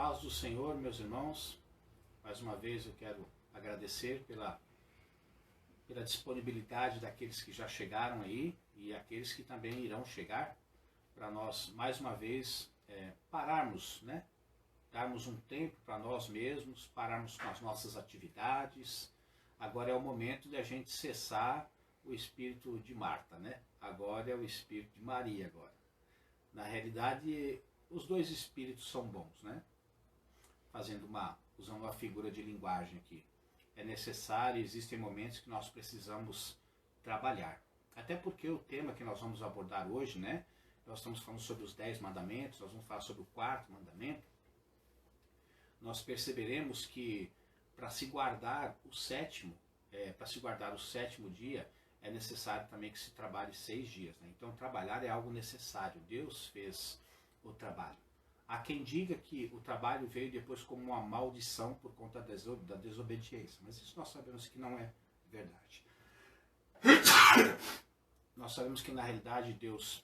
paz do Senhor, meus irmãos. Mais uma vez eu quero agradecer pela disponibilidade daqueles que já chegaram aí e aqueles que também irão chegar, para nós mais uma vez pararmos, né? Darmos um tempo para nós mesmos, pararmos com as nossas atividades. Agora é o momento de a gente cessar o espírito de Marta, né? Agora é o espírito de Maria agora. Na realidade, os dois espíritos são bons, né? Usando uma figura de linguagem aqui. É necessário, existem momentos que nós precisamos trabalhar. Até porque o tema que nós vamos abordar hoje, né? Nós estamos falando sobre os 10 mandamentos, nós vamos falar sobre o 4º mandamento. Nós perceberemos que para se guardar o 7º, para se guardar o 7º dia, é necessário também que se trabalhe 6 dias. Né? Então trabalhar é algo necessário. Deus fez o trabalho. Há quem diga que o trabalho veio depois como uma maldição por conta da desobediência. Mas isso nós sabemos que não é verdade. Nós sabemos que na realidade Deus,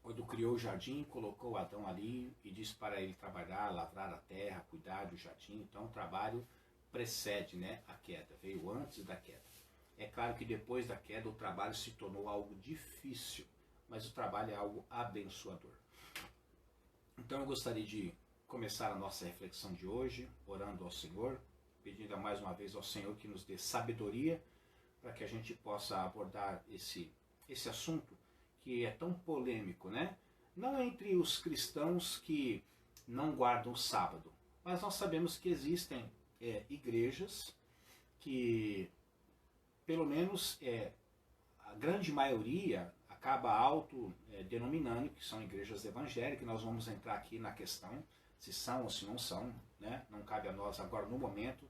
quando criou o jardim, colocou Adão ali e disse para ele trabalhar, lavrar a terra, cuidar do jardim. Então o trabalho precede, né, a queda, veio antes da queda. É claro que depois da queda o trabalho se tornou algo difícil, mas o trabalho é algo abençoador. Então eu gostaria de começar a nossa reflexão de hoje, orando ao Senhor, pedindo mais uma vez ao Senhor que nos dê sabedoria para que a gente possa abordar esse assunto que é tão polêmico, né? Não entre os cristãos que não guardam o sábado, mas nós sabemos que existem igrejas que, pelo menos a grande maioria, acaba autodenominando que são igrejas evangélicas. Nós vamos entrar aqui na questão, se são ou se não são, né? Não cabe a nós agora, no momento,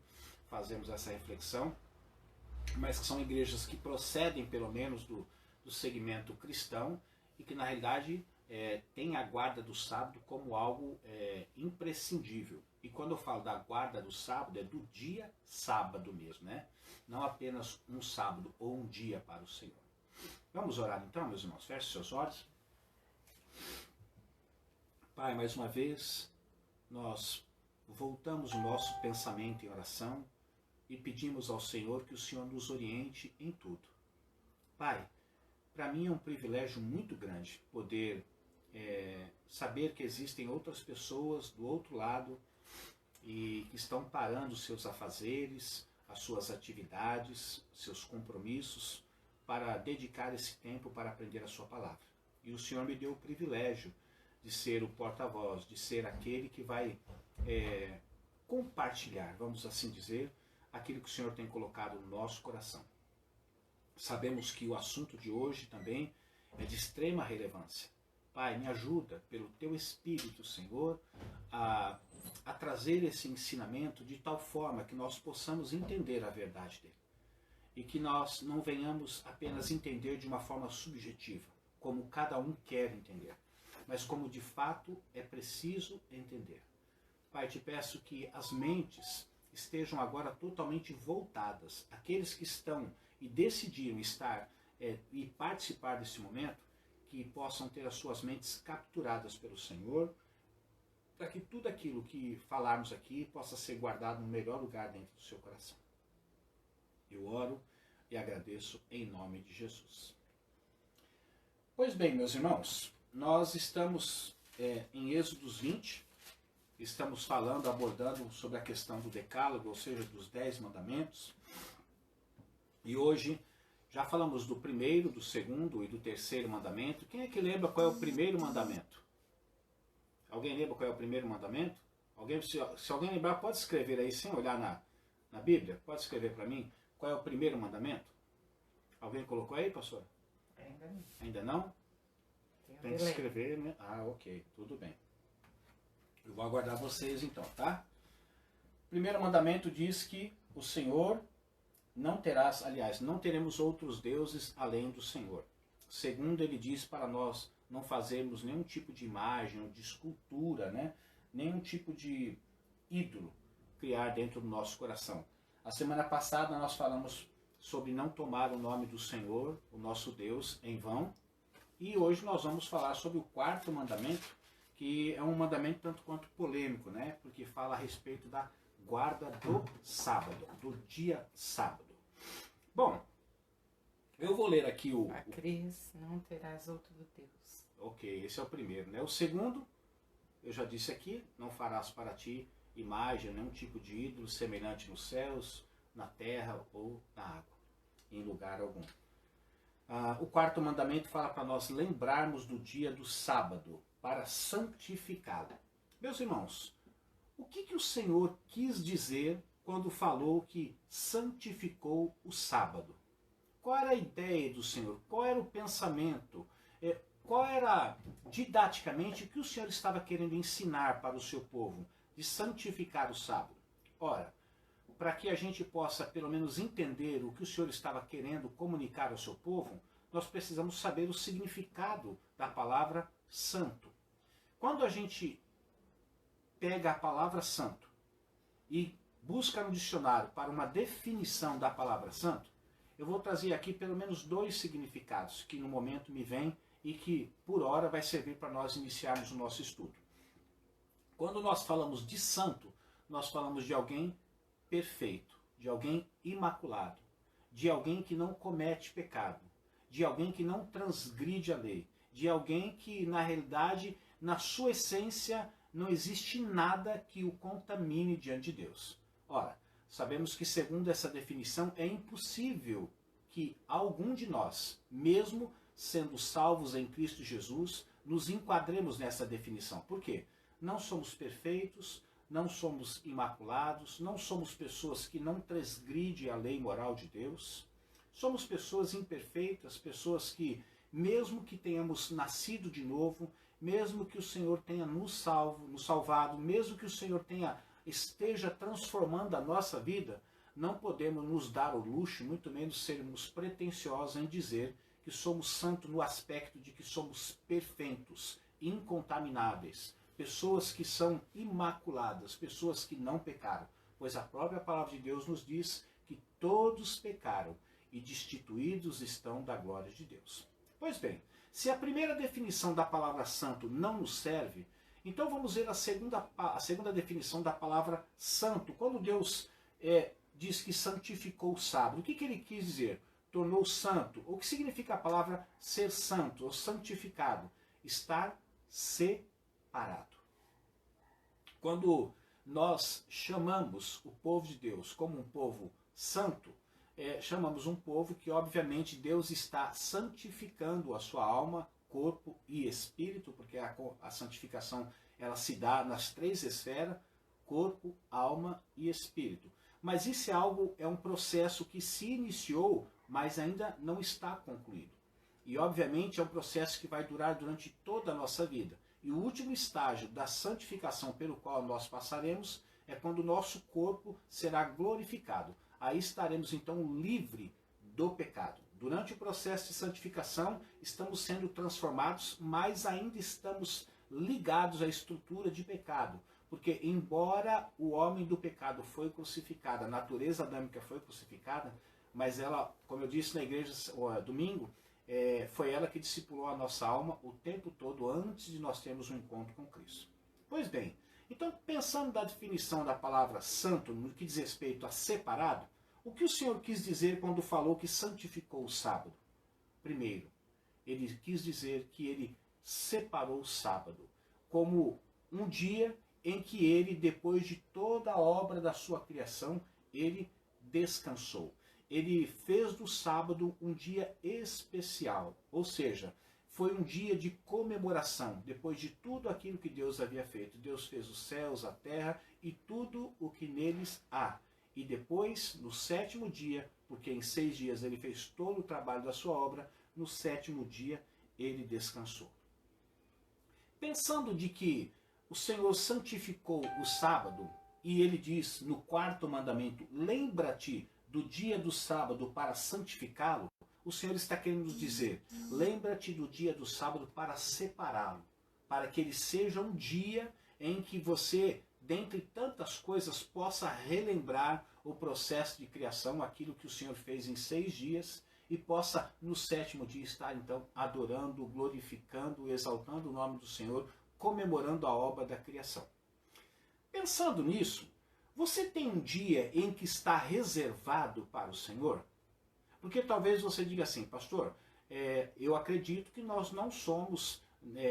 fazermos essa reflexão, mas que são igrejas que procedem, pelo menos, do segmento cristão e que, na realidade, tem a guarda do sábado como algo imprescindível. E quando eu falo da guarda do sábado, é do dia sábado mesmo, né? Não apenas um sábado ou um dia para o Senhor. Vamos orar então, meus irmãos. Feche seus olhos. Pai, mais uma vez, nós voltamos o nosso pensamento em oração e pedimos ao Senhor que o Senhor nos oriente em tudo. Pai, para mim é um privilégio muito grande poder saber que existem outras pessoas do outro lado e que estão parando os seus afazeres, as suas atividades, seus compromissos, para dedicar esse tempo para aprender a sua palavra. E o Senhor me deu o privilégio de ser o porta-voz, de ser aquele que vai compartilhar, vamos assim dizer, aquilo que o Senhor tem colocado no nosso coração. Sabemos que o assunto de hoje também é de extrema relevância. Pai, me ajuda pelo Teu Espírito, Senhor, a trazer esse ensinamento de tal forma que nós possamos entender a verdade dele. E que nós não venhamos apenas entender de uma forma subjetiva, como cada um quer entender, mas como de fato é preciso entender. Pai, te peço que as mentes estejam agora totalmente voltadas, aqueles que estão e decidiram estar e participar desse momento, que possam ter as suas mentes capturadas pelo Senhor, para que tudo aquilo que falarmos aqui possa ser guardado no melhor lugar dentro do seu coração. Eu oro e agradeço em nome de Jesus. Pois bem, meus irmãos, nós estamos em Êxodos 20, estamos abordando sobre a questão do decálogo, ou seja, dos 10 mandamentos. E hoje já falamos do primeiro, do segundo e do terceiro mandamento. Quem é que lembra qual é o primeiro mandamento? Alguém lembra qual é o primeiro mandamento? Se alguém lembrar, pode escrever aí, sem olhar na Bíblia. Pode escrever para mim qual é o primeiro mandamento? Alguém colocou aí, pastor? Ainda não. Ainda não? Tem que escrever, né? Ah, ok, tudo bem. Eu vou aguardar vocês então, tá? O primeiro mandamento diz que o Senhor não terás, aliás, não teremos outros deuses além do Senhor. Segundo, ele diz para nós não fazermos nenhum tipo de imagem ou de escultura, né? Nenhum tipo de ídolo criar dentro do nosso coração. A semana passada nós falamos sobre não tomar o nome do Senhor, o nosso Deus, em vão. E hoje nós vamos falar sobre o 4º mandamento, que é um mandamento tanto quanto polêmico, né? Porque fala a respeito da guarda do sábado, do dia sábado. Bom, eu vou ler aqui o... A Cris, não terás outro Deus. Ok, esse é o primeiro, né? O segundo, eu já disse aqui, não farás para ti imagem, nenhum tipo de ídolo semelhante nos céus, na terra ou na água, em lugar algum. O quarto mandamento fala para nós lembrarmos do dia do sábado, para santificá-lo. Meus irmãos, o que o Senhor quis dizer quando falou que santificou o sábado? Qual era a ideia do Senhor? Qual era o pensamento? Qual era, didaticamente, o que o Senhor estava querendo ensinar para o seu povo de santificar o sábado? Ora, para que a gente possa, pelo menos, entender o que o Senhor estava querendo comunicar ao seu povo, nós precisamos saber o significado da palavra santo. Quando a gente pega a palavra santo e busca no dicionário para uma definição da palavra santo, eu vou trazer aqui pelo menos 2 significados que no momento me vêm e que por hora vai servir para nós iniciarmos o nosso estudo. Quando nós falamos de santo, nós falamos de alguém perfeito, de alguém imaculado, de alguém que não comete pecado, de alguém que não transgride a lei, de alguém que na realidade, na sua essência, não existe nada que o contamine diante de Deus. Ora, sabemos que segundo essa definição é impossível que algum de nós, mesmo sendo salvos em Cristo Jesus, nos enquadremos nessa definição. Por quê? Não somos perfeitos, não somos imaculados, não somos pessoas que não transgridem a lei moral de Deus. Somos pessoas imperfeitas, pessoas que, mesmo que tenhamos nascido de novo, mesmo que o Senhor tenha nos salvado, mesmo que o Senhor esteja transformando a nossa vida, não podemos nos dar o luxo, muito menos sermos pretensiosos em dizer que somos santos no aspecto de que somos perfeitos, incontamináveis, pessoas que são imaculadas, pessoas que não pecaram, pois a própria palavra de Deus nos diz que todos pecaram e destituídos estão da glória de Deus. Pois bem, se a primeira definição da palavra santo não nos serve, então vamos ver a segunda definição da palavra santo. Quando Deus diz que santificou o sábado, o que ele quis dizer? Tornou santo. O que significa a palavra ser santo ou santificado? Estar separado. Quando nós chamamos o povo de Deus como um povo santo, chamamos um povo que obviamente Deus está santificando a sua alma, corpo e espírito, porque a santificação ela se dá nas 3 esferas, corpo, alma e espírito. Mas isso é um processo que se iniciou, mas ainda não está concluído. E obviamente é um processo que vai durar durante toda a nossa vida. E o último estágio da santificação pelo qual nós passaremos é quando o nosso corpo será glorificado. Aí estaremos então livres do pecado. Durante o processo de santificação estamos sendo transformados, mas ainda estamos ligados à estrutura de pecado. Porque embora o homem do pecado foi crucificado, a natureza adâmica foi crucificada, mas ela, como eu disse na igreja domingo, foi ela que discipulou a nossa alma o tempo todo antes de nós termos um encontro com Cristo. Pois bem, então pensando na definição da palavra santo, no que diz respeito a separado, o que o Senhor quis dizer quando falou que santificou o sábado? Primeiro, ele quis dizer que ele separou o sábado como um dia em que ele, depois de toda a obra da sua criação, ele descansou. Ele fez do sábado um dia especial, ou seja, foi um dia de comemoração, depois de tudo aquilo que Deus havia feito. Deus fez os céus, a terra e tudo o que neles há. E depois, no 7º dia, porque em 6 dias ele fez todo o trabalho da sua obra, no 7º dia ele descansou. Pensando de que o Senhor santificou o sábado, e ele diz no 4º mandamento, lembra-te do dia do sábado para santificá-lo, o Senhor está querendo nos dizer, lembra-te do dia do sábado para separá-lo, para que ele seja um dia em que você, dentre tantas coisas, possa relembrar o processo de criação, aquilo que o Senhor fez em 6 dias, e possa no 7º dia estar então adorando, glorificando, exaltando o nome do Senhor, comemorando a obra da criação. Pensando nisso, você tem um dia em que está reservado para o Senhor? Porque talvez você diga assim, pastor, eu acredito que nós não somos,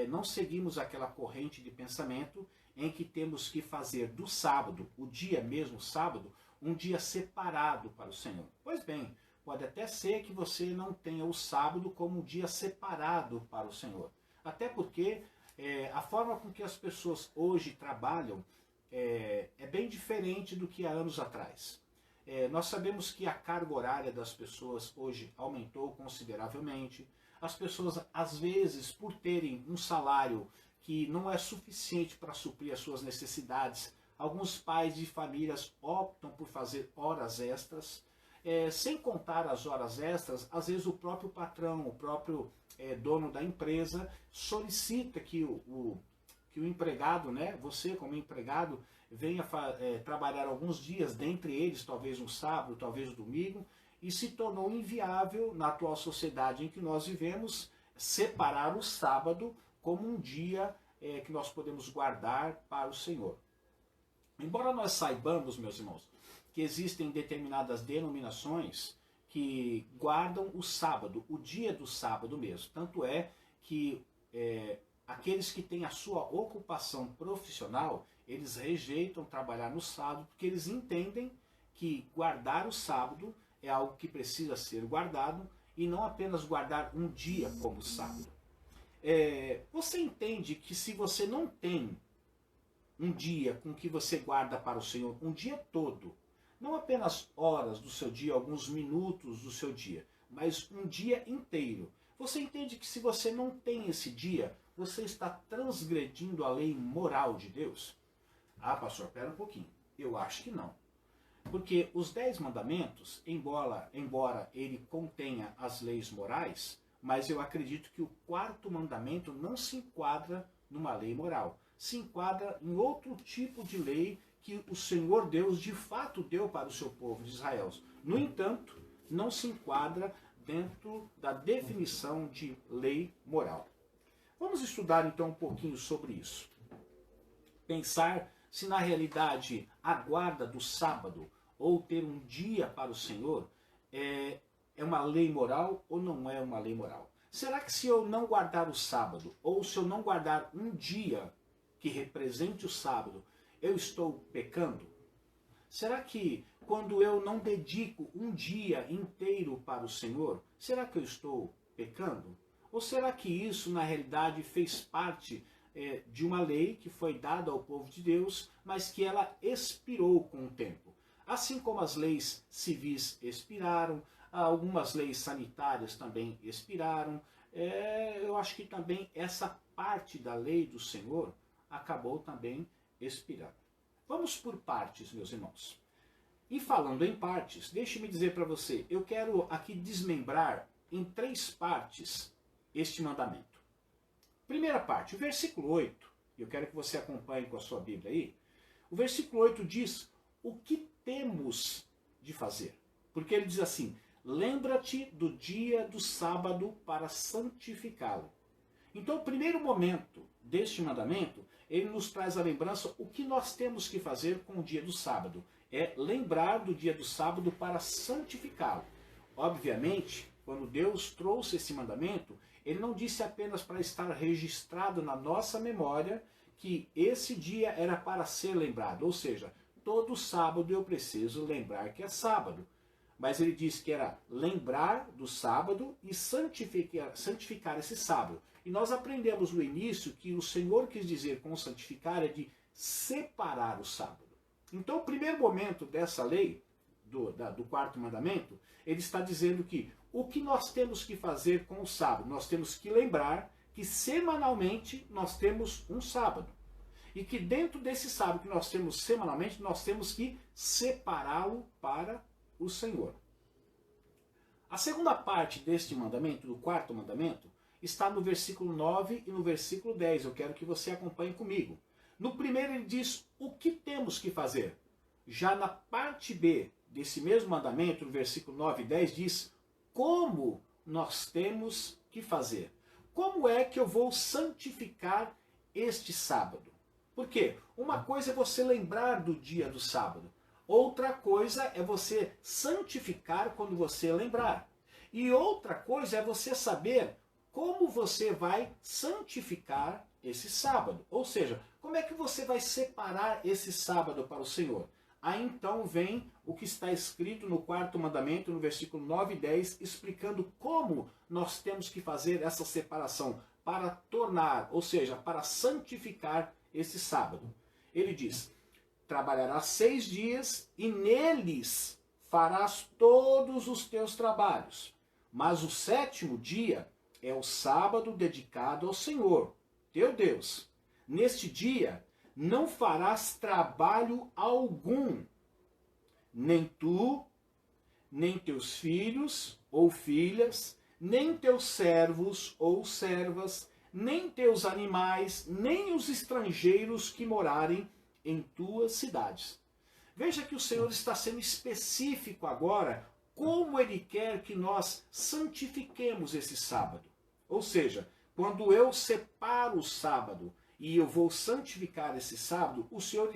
não seguimos aquela corrente de pensamento em que temos que fazer do sábado, o dia mesmo sábado, um dia separado para o Senhor. Pois bem, pode até ser que você não tenha o sábado como um dia separado para o Senhor. Até porque a forma com que as pessoas hoje trabalham é bem diferente do que há anos atrás. Nós sabemos que a carga horária das pessoas hoje aumentou consideravelmente. As pessoas, às vezes, por terem um salário que não é suficiente para suprir as suas necessidades, alguns pais de famílias optam por fazer horas extras. Sem contar as horas extras, às vezes o próprio patrão, o próprio dono da empresa solicita que o empregado, né, você como empregado, venha trabalhar alguns dias, dentre eles talvez um sábado, talvez um domingo, e se tornou inviável na atual sociedade em que nós vivemos separar o sábado como um dia que nós podemos guardar para o Senhor. Embora nós saibamos, meus irmãos, que existem determinadas denominações que guardam o sábado, o dia do sábado mesmo. Tanto é que aqueles que têm a sua ocupação profissional, eles rejeitam trabalhar no sábado, porque eles entendem que guardar o sábado é algo que precisa ser guardado e não apenas guardar um dia como sábado. Você entende que se você não tem um dia com que você guarda para o Senhor, um dia todo, não apenas horas do seu dia, alguns minutos do seu dia, mas um dia inteiro, você entende que se você não tem esse dia, você está transgredindo a lei moral de Deus? Ah, pastor, espera um pouquinho. Eu acho que não. Porque os 10 mandamentos, embora ele contenha as leis morais, mas eu acredito que o 4º mandamento não se enquadra numa lei moral. Se enquadra em outro tipo de lei que o Senhor Deus de fato deu para o seu povo de Israel. No entanto, não se enquadra dentro da definição de lei moral. Vamos estudar então um pouquinho sobre isso. Pensar se na realidade a guarda do sábado ou ter um dia para o Senhor é uma lei moral ou não é uma lei moral? Será que se eu não guardar o sábado ou se eu não guardar um dia que represente o sábado, eu estou pecando? Será que quando eu não dedico um dia inteiro para o Senhor, será que eu estou pecando? Ou será que isso na realidade fez parte de uma lei que foi dada ao povo de Deus, mas que ela expirou com o tempo? Assim como as leis civis expiraram, algumas leis sanitárias também expiraram, eu acho que também essa parte da lei do Senhor acabou também expirando. Vamos por partes, meus irmãos. E falando em partes, deixe-me dizer para você, eu quero aqui desmembrar em 3 partes este mandamento. Primeira parte, o versículo 8, eu quero que você acompanhe com a sua Bíblia aí. O versículo 8 diz o que temos de fazer. Porque ele diz assim, lembra-te do dia do sábado para santificá-lo. Então, o primeiro momento deste mandamento, ele nos traz a lembrança o que nós temos que fazer com o dia do sábado. É lembrar do dia do sábado para santificá-lo. Obviamente, quando Deus trouxe esse mandamento, ele não disse apenas para estar registrado na nossa memória que esse dia era para ser lembrado. Ou seja, todo sábado eu preciso lembrar que é sábado. Mas ele disse que era lembrar do sábado e santificar esse sábado. E nós aprendemos no início que o Senhor quis dizer com santificar é de separar o sábado. Então o primeiro momento dessa lei, do 4º mandamento, ele está dizendo que o que nós temos que fazer com o sábado? Nós temos que lembrar que semanalmente nós temos um sábado. E que dentro desse sábado que nós temos semanalmente, nós temos que separá-lo para o Senhor. A segunda parte deste mandamento, do 4º mandamento, está no versículo 9 e no versículo 10. Eu quero que você acompanhe comigo. No primeiro ele diz o que temos que fazer. Já na parte B desse mesmo mandamento, no versículo 9 e 10, diz como nós temos que fazer. Como é que eu vou santificar este sábado. Por quê? Uma coisa é você lembrar do dia do sábado. Outra coisa é você santificar quando você lembrar. E outra coisa é você saber como você vai santificar esse sábado. Ou seja, como é que você vai separar esse sábado para o Senhor? Aí então vem o que está escrito no quarto mandamento, no versículo 9 e 10, explicando como nós temos que fazer essa separação para tornar, ou seja, para santificar esse sábado. Ele diz: trabalharás 6 dias e neles farás todos os teus trabalhos. Mas o 7º dia é o sábado dedicado ao Senhor, teu Deus. Neste dia não farás trabalho algum, nem tu, nem teus filhos ou filhas, nem teus servos ou servas, nem teus animais, nem os estrangeiros que morarem em tuas cidades. Veja que o Senhor está sendo específico agora como Ele quer que nós santifiquemos esse sábado. Ou seja, quando eu separo o sábado e eu vou santificar esse sábado, o Senhor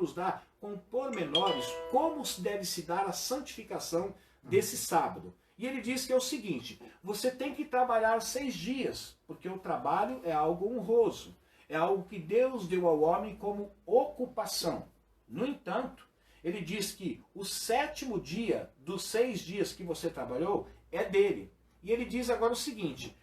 nos dá com pormenores como deve se dar a santificação desse sábado. E ele diz que é o seguinte: você tem que trabalhar 6 dias, porque o trabalho é algo honroso, é algo que Deus deu ao homem como ocupação. No entanto, ele diz que o 7º dia dos 6 dias que você trabalhou é dele. E ele diz agora o seguinte: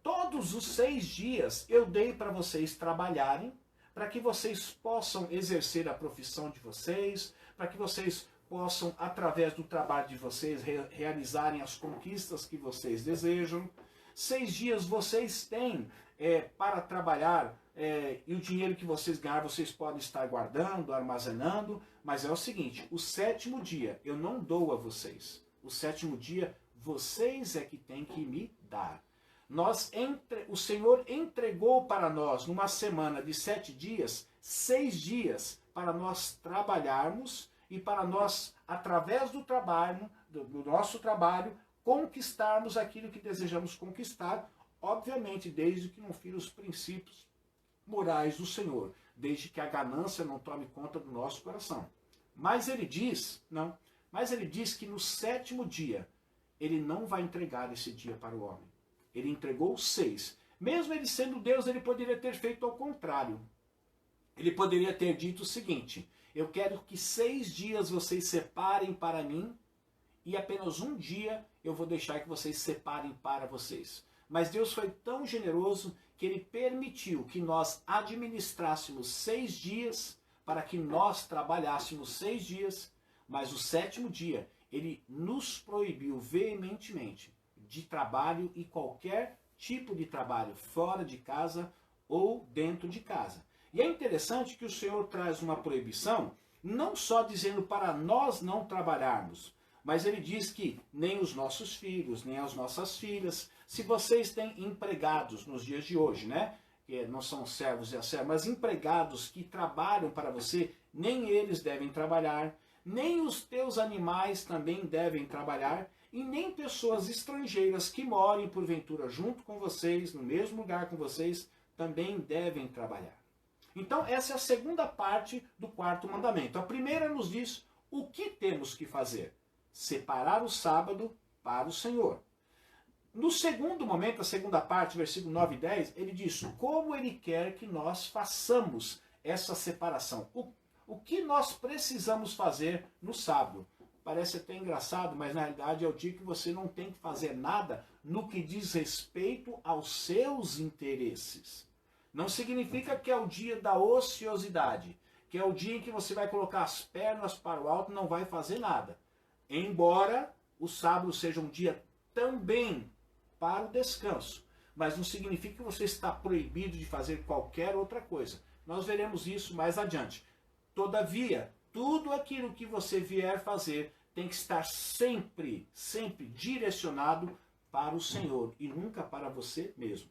todos os 6 dias eu dei para vocês trabalharem, para que vocês possam exercer a profissão de vocês, para que vocês possam, através do trabalho de vocês, realizarem as conquistas que vocês desejam. 6 dias vocês têm para trabalhar, e o dinheiro que vocês ganhar vocês podem estar guardando, armazenando, mas é o seguinte: o 7º dia eu não dou a vocês. O 7º dia vocês é que têm que me dar. O Senhor entregou para nós, numa semana de 7 dias, 6 dias para nós trabalharmos e para nós, através do trabalho, do nosso trabalho, conquistarmos aquilo que desejamos conquistar, obviamente, desde que não fira os princípios morais do Senhor, desde que a ganância não tome conta do nosso coração. Mas ele diz que no 7º dia, ele não vai entregar esse dia para o homem. Ele entregou 6. Mesmo ele sendo Deus, ele poderia ter feito ao contrário. Ele poderia ter dito o seguinte: eu quero que 6 dias vocês separem para mim e apenas um dia eu vou deixar que vocês separem para vocês. Mas Deus foi tão generoso que Ele permitiu que nós administrássemos 6 dias para que nós trabalhássemos 6 dias, mas o 7º dia Ele nos proibiu veementemente de trabalho e qualquer tipo de trabalho fora de casa ou dentro de casa. E é interessante que o Senhor traz uma proibição, não só dizendo para nós não trabalharmos, mas ele diz que nem os nossos filhos, nem as nossas filhas, se vocês têm empregados nos dias de hoje, né? Que não são servos e servas, mas empregados que trabalham para você, nem eles devem trabalhar, nem os teus animais também devem trabalhar, e nem pessoas estrangeiras que morem porventura junto com vocês, no mesmo lugar com vocês, também devem trabalhar. Então essa é a segunda parte do 4º mandamento. A primeira nos diz o que temos que fazer: separar o sábado para o Senhor. No segundo momento, a segunda parte, versículo 9 e 10, ele diz como ele quer que nós façamos essa separação. O que nós precisamos fazer no sábado. Parece até engraçado, mas na realidade é o dia que você não tem que fazer nada no que diz respeito aos seus interesses. Não significa que é o dia da ociosidade, que é o dia em que você vai colocar as pernas para o alto e não vai fazer nada. Embora o sábado seja um dia também para o descanso, mas não significa que você está proibido de fazer qualquer outra coisa. Nós veremos isso mais adiante. Todavia, tudo aquilo que você vier fazer tem que estar sempre, sempre direcionado para o Senhor e nunca para você mesmo.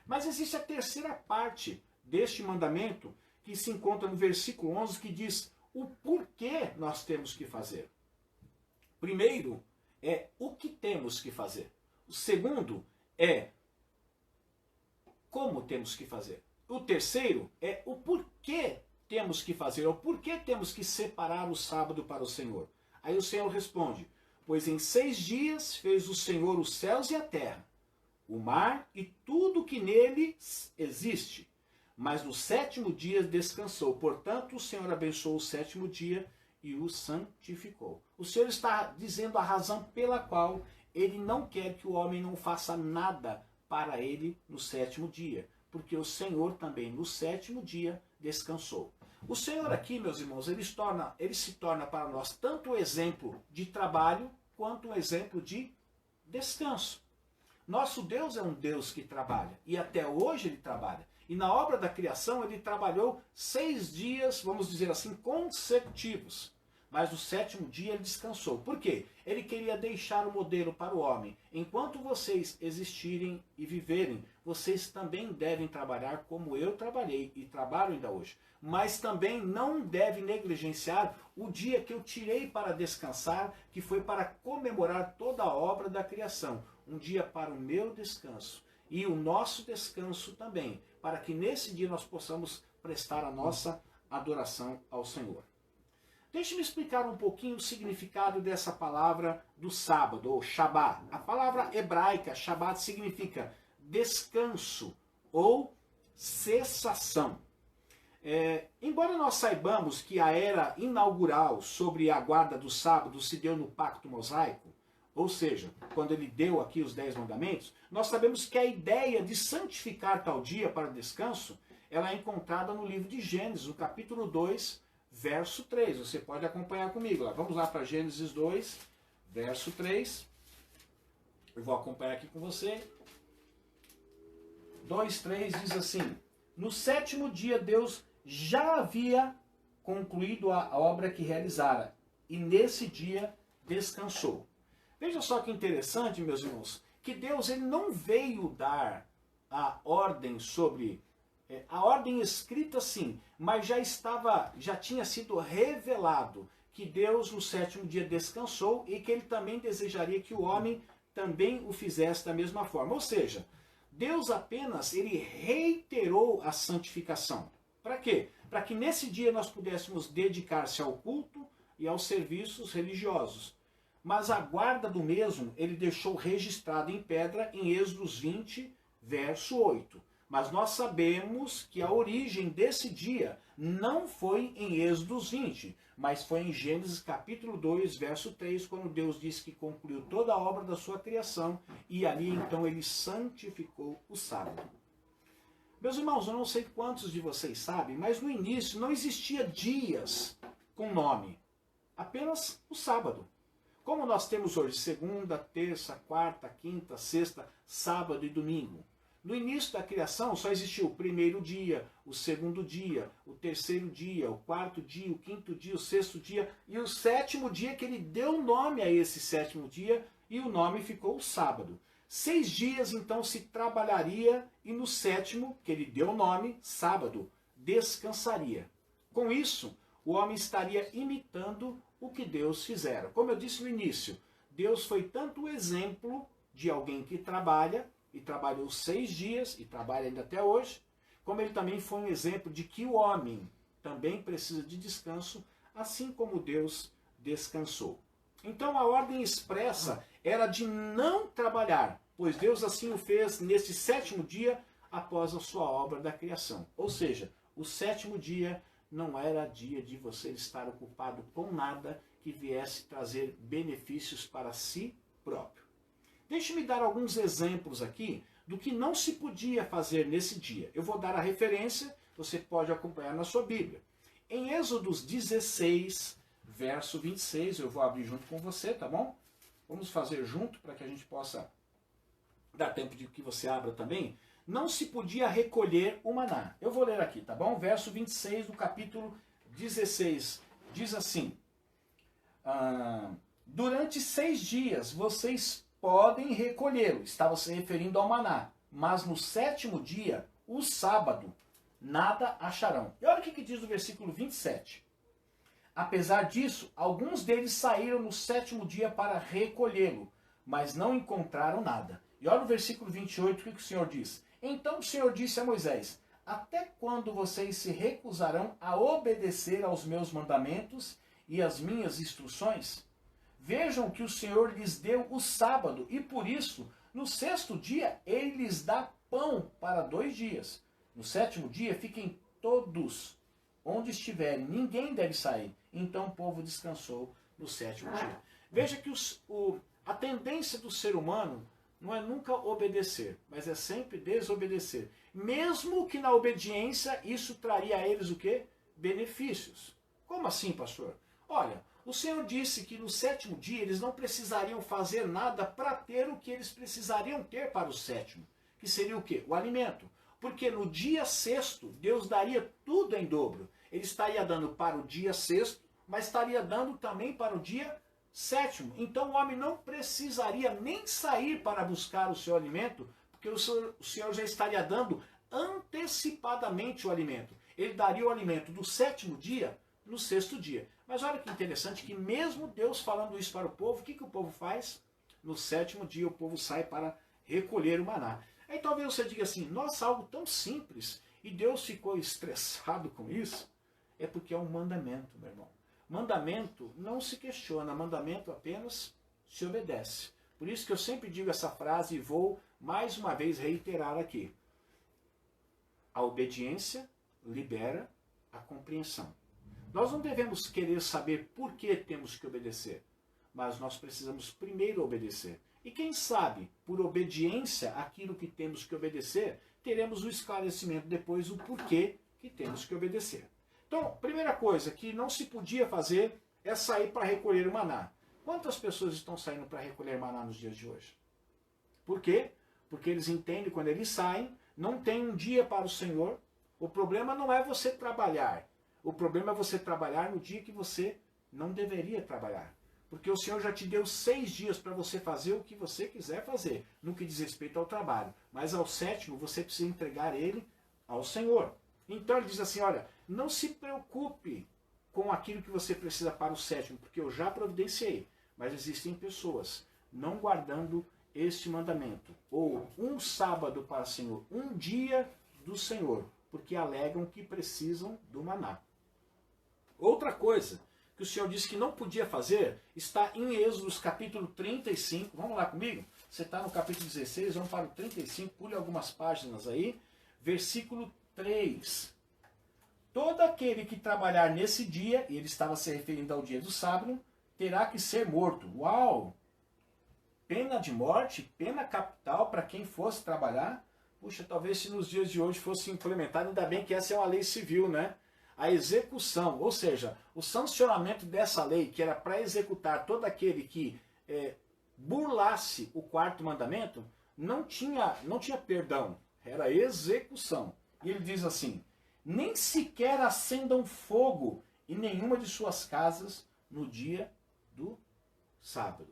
Mas existe a terceira parte deste mandamento que se encontra no versículo 11, que diz o porquê nós temos que fazer. Primeiro é o que temos que fazer. O segundo é como temos que fazer. o terceiro é o porquê temos que fazer, o porquê temos que separar o sábado para o Senhor. Aí o Senhor responde: pois em 6 dias fez o Senhor os céus e a terra, o mar e tudo que nele existe. Mas no 7º dia descansou. Portanto, o Senhor abençoou o 7º dia e o santificou. O Senhor está dizendo a razão pela qual ele não quer que o homem não faça nada para ele no 7º dia. Porque o Senhor também no 7º dia descansou. O Senhor aqui, meus irmãos, ele se torna para nós tanto um exemplo de trabalho quanto um exemplo de descanso. Nosso Deus é um Deus que trabalha, e até hoje ele trabalha. E na obra da criação ele trabalhou 6 dias, vamos dizer assim, consecutivos. Mas no 7º dia ele descansou. Por quê? Ele queria deixar o modelo para o homem. Enquanto vocês existirem e viverem, vocês também devem trabalhar como eu trabalhei e trabalho ainda hoje. Mas também não deve negligenciar o dia que eu tirei para descansar, que foi para comemorar toda a obra da criação. Um dia para o meu descanso e o nosso descanso também, para que nesse dia nós possamos prestar a nossa adoração ao Senhor. Deixe-me explicar um pouquinho o significado dessa palavra do sábado, ou Shabbat. A palavra hebraica, Shabbat, significa descanso ou cessação. Embora nós saibamos que a era inaugural sobre a guarda do sábado se deu no Pacto Mosaico, ou seja, quando ele deu aqui os 10 mandamentos, nós sabemos que a ideia de santificar tal dia para descanso, ela é encontrada no livro de Gênesis, no capítulo 2, verso 3. Você pode acompanhar comigo lá. Vamos lá para Gênesis 2, verso 3. Eu vou acompanhar aqui com você. 2:3 diz assim: no 7º dia Deus já havia concluído a obra que realizara, e nesse dia descansou. Veja só que interessante, meus irmãos, que Deus ele não veio dar a ordem sobre a ordem escrita sim, mas já tinha sido revelado que Deus no 7º dia descansou e que ele também desejaria que o homem também o fizesse da mesma forma. Ou seja, Deus apenas ele reiterou a santificação. Para quê? Para que nesse dia nós pudéssemos dedicar-se ao culto e aos serviços religiosos. Mas a guarda do mesmo ele deixou registrado em pedra em Êxodos 20, verso 8. Mas nós sabemos que a origem desse dia não foi em Êxodos 20, mas foi em Gênesis capítulo 2, verso 3, quando Deus disse que concluiu toda a obra da sua criação e ali então ele santificou o sábado. Meus irmãos, eu não sei quantos de vocês sabem, mas no início não existia dias com nome, apenas o sábado. Como nós temos hoje segunda, terça, quarta, quinta, sexta, sábado e domingo. No início da criação só existiu o 1º dia, o 2º dia, o 3º dia, o 4º dia, o 5º dia, o 6º dia e o 7º dia, que ele deu nome a esse 7º dia e o nome ficou o sábado. 6 dias então se trabalharia e no 7º, que ele deu nome, sábado, descansaria. Com isso, o homem estaria imitando o que Deus fizera. Como eu disse no início, Deus foi tanto o exemplo de alguém que trabalha, e trabalhou 6 dias, e trabalha ainda até hoje, como ele também foi um exemplo de que o homem também precisa de descanso, assim como Deus descansou. Então a ordem expressa era de não trabalhar, pois Deus assim o fez nesse 7º dia após a sua obra da criação. Ou seja, o 7º dia não era dia de você estar ocupado com nada que viesse trazer benefícios para si próprio. Deixe-me dar alguns exemplos aqui do que não se podia fazer nesse dia. Eu vou dar a referência, você pode acompanhar na sua Bíblia. Em Êxodos 16, verso 26, eu vou abrir junto com você, tá bom? Vamos fazer junto para que a gente possa dar tempo de que você abra também. Não se podia recolher o maná. Eu vou ler aqui, tá bom? Verso 26 do capítulo 16 diz assim: durante 6 dias vocês podem recolhê-lo. Estava se referindo ao maná. Mas no 7º dia, o sábado, nada acharão. E olha o que diz o versículo 27. Apesar disso, alguns deles saíram no 7º dia para recolhê-lo, mas não encontraram nada. E olha o versículo 28, o que o Senhor diz. Então o Senhor disse a Moisés: até quando vocês se recusarão a obedecer aos meus mandamentos e às minhas instruções? Vejam que o Senhor lhes deu o sábado, e por isso, no sexto dia, ele lhes dá pão para 2 dias. No sétimo dia, fiquem todos onde estiverem, ninguém deve sair. Então o povo descansou no sétimo dia. Veja que a tendência do ser humano não é nunca obedecer, mas é sempre desobedecer. Mesmo que na obediência isso traria a eles o quê? Benefícios. Como assim, pastor? Olha, o Senhor disse que no sétimo dia eles não precisariam fazer nada para ter o que eles precisariam ter para o sétimo. Que seria o quê? O alimento. Porque no dia sexto, Deus daria tudo em dobro. Ele estaria dando para o dia sexto, mas estaria dando também para o dia sétimo. Então o homem não precisaria nem sair para buscar o seu alimento, porque o Senhor já estaria dando antecipadamente o alimento. Ele daria o alimento do sétimo dia no sexto dia. Mas olha que interessante que mesmo Deus falando isso para o povo, o que o povo faz? No sétimo dia o povo sai para recolher o maná. Aí talvez você diga assim, nossa, algo tão simples, e Deus ficou estressado com isso? É porque é um mandamento, meu irmão. Mandamento não se questiona, mandamento apenas se obedece. Por isso que eu sempre digo essa frase e vou mais uma vez reiterar aqui. A obediência libera a compreensão. Nós não devemos querer saber por que temos que obedecer, mas nós precisamos primeiro obedecer. E quem sabe, por obediência àquilo que temos que obedecer, teremos o esclarecimento depois o porquê que temos que obedecer. Então, primeira coisa que não se podia fazer é sair para recolher o maná. Quantas pessoas estão saindo para recolher maná nos dias de hoje? Por quê? Porque eles entendem que quando eles saem, não tem um dia para o Senhor. O problema não é você trabalhar. O problema é você trabalhar no dia que você não deveria trabalhar. Porque o Senhor já te deu 6 dias para você fazer o que você quiser fazer, no que diz respeito ao trabalho. Mas ao sétimo, você precisa entregar ele ao Senhor. Então ele diz assim, olha, não se preocupe com aquilo que você precisa para o sétimo, porque eu já providenciei. Mas existem pessoas não guardando este mandamento. Ou um sábado para o Senhor, um dia do Senhor, porque alegam que precisam do maná. Outra coisa que o Senhor disse que não podia fazer está em Êxodo capítulo 35. Vamos lá comigo? Você está no capítulo 16, vamos para o 35, pule algumas páginas aí. Versículo 3. Todo aquele que trabalhar nesse dia, e ele estava se referindo ao dia do sábado, terá que ser morto. Uau! Pena de morte, pena capital para quem fosse trabalhar. Puxa, talvez se nos dias de hoje fosse implementado, ainda bem que essa é uma lei civil, né? A execução, ou seja, o sancionamento dessa lei, que era para executar todo aquele que burlasse o 4º mandamento, não tinha perdão, era execução. E ele diz assim, nem sequer acendam fogo em nenhuma de suas casas no dia do sábado.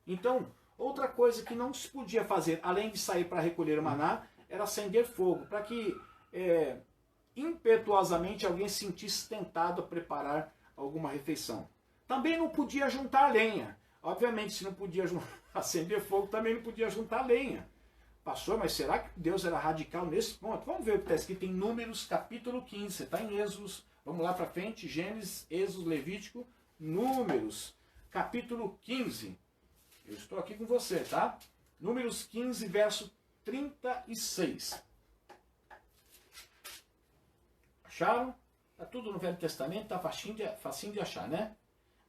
Então, outra coisa que não se podia fazer, além de sair para recolher o maná, era acender fogo, para que impetuosamente alguém se sentisse tentado a preparar alguma refeição. Também não podia juntar lenha. Obviamente, se não podia acender fogo, também não podia juntar lenha. Pastor, mas será que Deus era radical nesse ponto? Vamos ver o que está escrito em Números, capítulo 15. Você está em Êxodo, vamos lá para frente, Gênesis, Êxodo, Levítico, Números, capítulo 15. Eu estou aqui com você, tá? Números 15, verso 36. Acharam? Está tudo no Velho Testamento, está facinho de achar, né?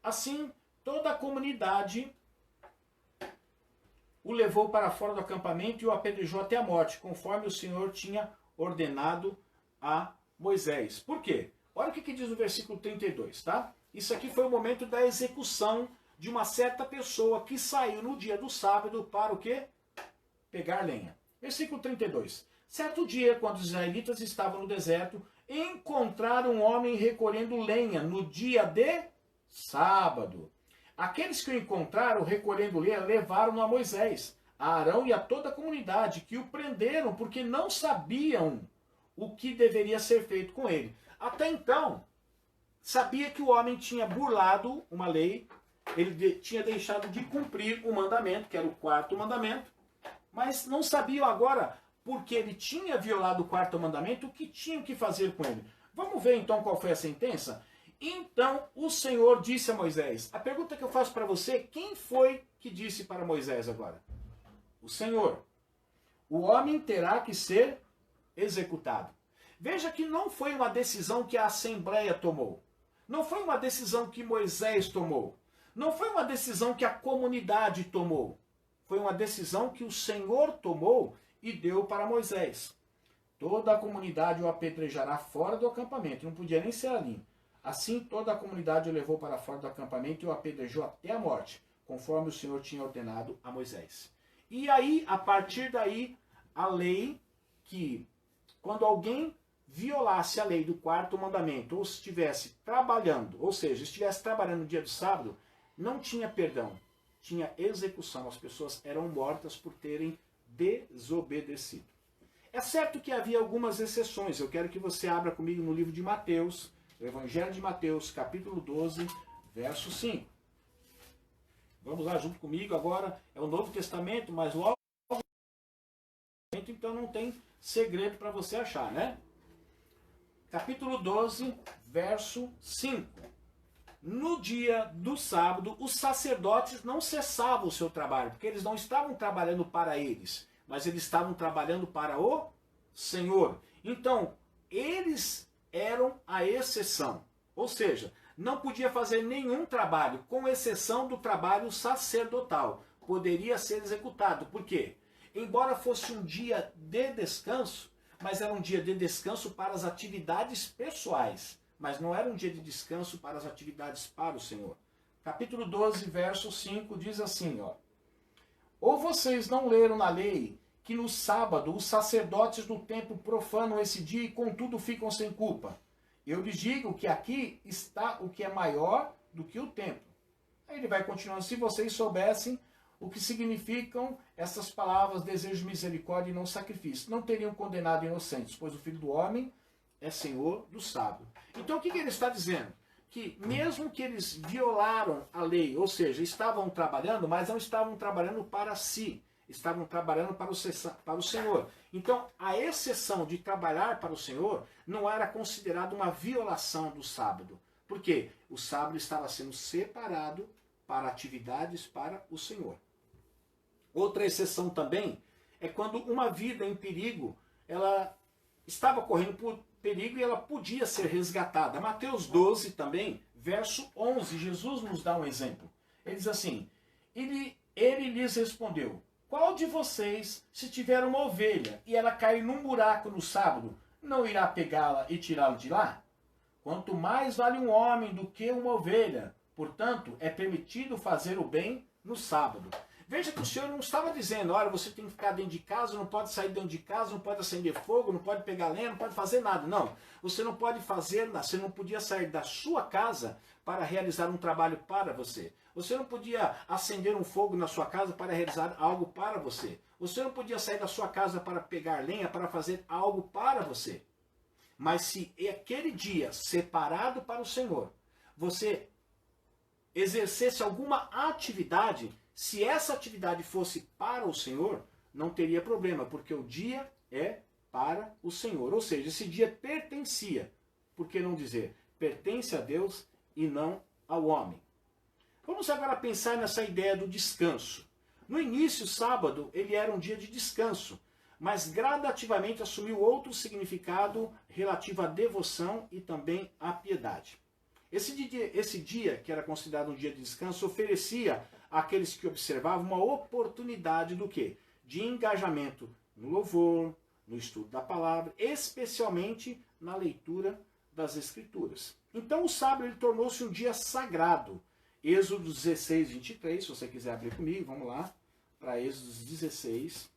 Assim, toda a comunidade o levou para fora do acampamento e o apedrejou até a morte, conforme o Senhor tinha ordenado a Moisés. Por quê? Olha o que diz no versículo 32, tá? Isso aqui foi o momento da execução de uma certa pessoa que saiu no dia do sábado para o quê? Pegar lenha. Versículo 32. Certo dia, quando os israelitas estavam no deserto, encontraram um homem recolhendo lenha no dia de sábado. Aqueles que o encontraram recolhendo lenha levaram-no a Moisés, a Arão e a toda a comunidade, que o prenderam porque não sabiam o que deveria ser feito com ele. Até então, sabia que o homem tinha burlado uma lei, ele tinha deixado de cumprir o mandamento, que era o 4º mandamento, mas não sabiam agora porque ele tinha violado o quarto mandamento, o que tinham que fazer com ele? Vamos ver então qual foi a sentença? Então o Senhor disse a Moisés. A pergunta que eu faço para você, quem foi que disse para Moisés agora? O Senhor. O homem terá que ser executado. Veja que não foi uma decisão que a Assembleia tomou. Não foi uma decisão que Moisés tomou. Não foi uma decisão que a comunidade tomou. Foi uma decisão que o Senhor tomou e deu para Moisés. Toda a comunidade o apedrejará fora do acampamento. Não podia nem ser ali. Assim toda a comunidade o levou para fora do acampamento e o apedrejou até a morte, conforme o Senhor tinha ordenado a Moisés. E aí, a partir daí, a lei que, quando alguém violasse a lei do quarto mandamento, ou estivesse trabalhando, ou seja, estivesse trabalhando no dia do sábado, não tinha perdão, tinha execução. As pessoas eram mortas por terem desobedecido. É certo que havia algumas exceções. Eu quero que você abra comigo no livro de Mateus, o Evangelho de Mateus, capítulo 12, verso 5. Vamos lá junto comigo agora. É o Novo Testamento, mas logo então não tem segredo para você achar, né? Capítulo 12, verso 5. No dia do sábado, os sacerdotes não cessavam o seu trabalho, porque eles não estavam trabalhando para eles, mas eles estavam trabalhando para o Senhor. Então, eles eram a exceção. Ou seja, não podia fazer nenhum trabalho, com exceção do trabalho sacerdotal. Poderia ser executado. Por quê? Embora fosse um dia de descanso, mas era um dia de descanso para as atividades pessoais. Mas não era um dia de descanso para as atividades para o Senhor. Capítulo 12, verso 5 diz assim, ó. Ou vocês não leram na lei que no sábado os sacerdotes do templo profanam esse dia e contudo ficam sem culpa? Eu lhes digo que aqui está o que é maior do que o templo. Aí ele vai continuando, se vocês soubessem o que significam essas palavras, desejo de misericórdia e não sacrifício, não teriam condenado inocentes, pois o Filho do Homem é Senhor do sábado. Então o que ele está dizendo? Que mesmo que eles violaram a lei, ou seja, estavam trabalhando, mas não estavam trabalhando para si, estavam trabalhando para o Senhor. Então a exceção de trabalhar para o Senhor não era considerada uma violação do sábado. Por quê? O sábado estava sendo separado para atividades para o Senhor. Outra exceção também é quando uma vida em perigo, ela estava correndo por perigo e ela podia ser resgatada. Mateus 12 também, verso 11, Jesus nos dá um exemplo. Ele diz assim, ele lhes respondeu, qual de vocês, se tiver uma ovelha e ela cair num buraco no sábado, não irá pegá-la e tirá-la de lá? Quanto mais vale um homem do que uma ovelha, portanto, é permitido fazer o bem no sábado. Veja que o Senhor não estava dizendo, olha, você tem que ficar dentro de casa, não pode sair dentro de casa, não pode acender fogo, não pode pegar lenha, não pode fazer nada. Não, você não pode fazer, você não podia sair da sua casa para realizar um trabalho para você. Você não podia acender um fogo na sua casa para realizar algo para você. Você não podia sair da sua casa para pegar lenha, para fazer algo para você. Mas se aquele dia separado para o Senhor, você exercesse alguma atividade, se essa atividade fosse para o Senhor, não teria problema, porque o dia é para o Senhor. Ou seja, esse dia pertencia, por que não dizer, pertence a Deus e não ao homem. Vamos agora pensar nessa ideia do descanso. No início, sábado, ele era um dia de descanso, mas gradativamente assumiu outro significado relativo à devoção e também à piedade. Esse dia, que era considerado um dia de descanso, oferecia àqueles que observavam uma oportunidade do quê? De engajamento no louvor, no estudo da palavra, especialmente na leitura das Escrituras. Então o sábado ele tornou-se um dia sagrado. Êxodo 16, 23, se você quiser abrir comigo, vamos lá, para Êxodo 16,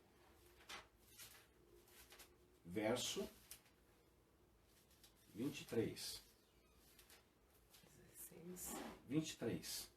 verso 23. 23.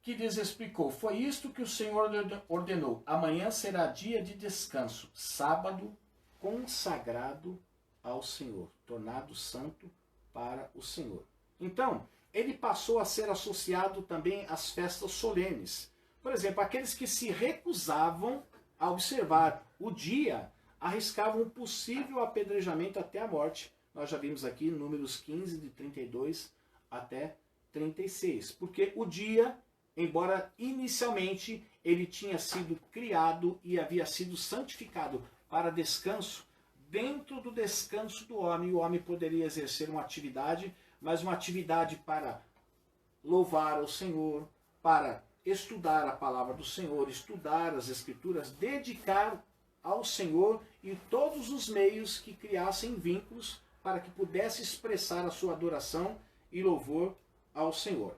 Que lhes explicou, foi isto que o Senhor ordenou, amanhã será dia de descanso, sábado consagrado ao Senhor, tornado santo para o Senhor. Então, ele passou a ser associado também às festas solenes. Por exemplo, aqueles que se recusavam a observar o dia, arriscavam um possível apedrejamento até a morte. Nós já vimos aqui Números 15, de 32 até 36. Porque o dia, embora inicialmente ele tinha sido criado e havia sido santificado para descanso, dentro do descanso do homem, o homem poderia exercer uma atividade, mas uma atividade para louvar ao Senhor, para estudar a palavra do Senhor, estudar as Escrituras, dedicar ao Senhor e todos os meios que criassem vínculos para que pudesse expressar a sua adoração e louvor ao Senhor.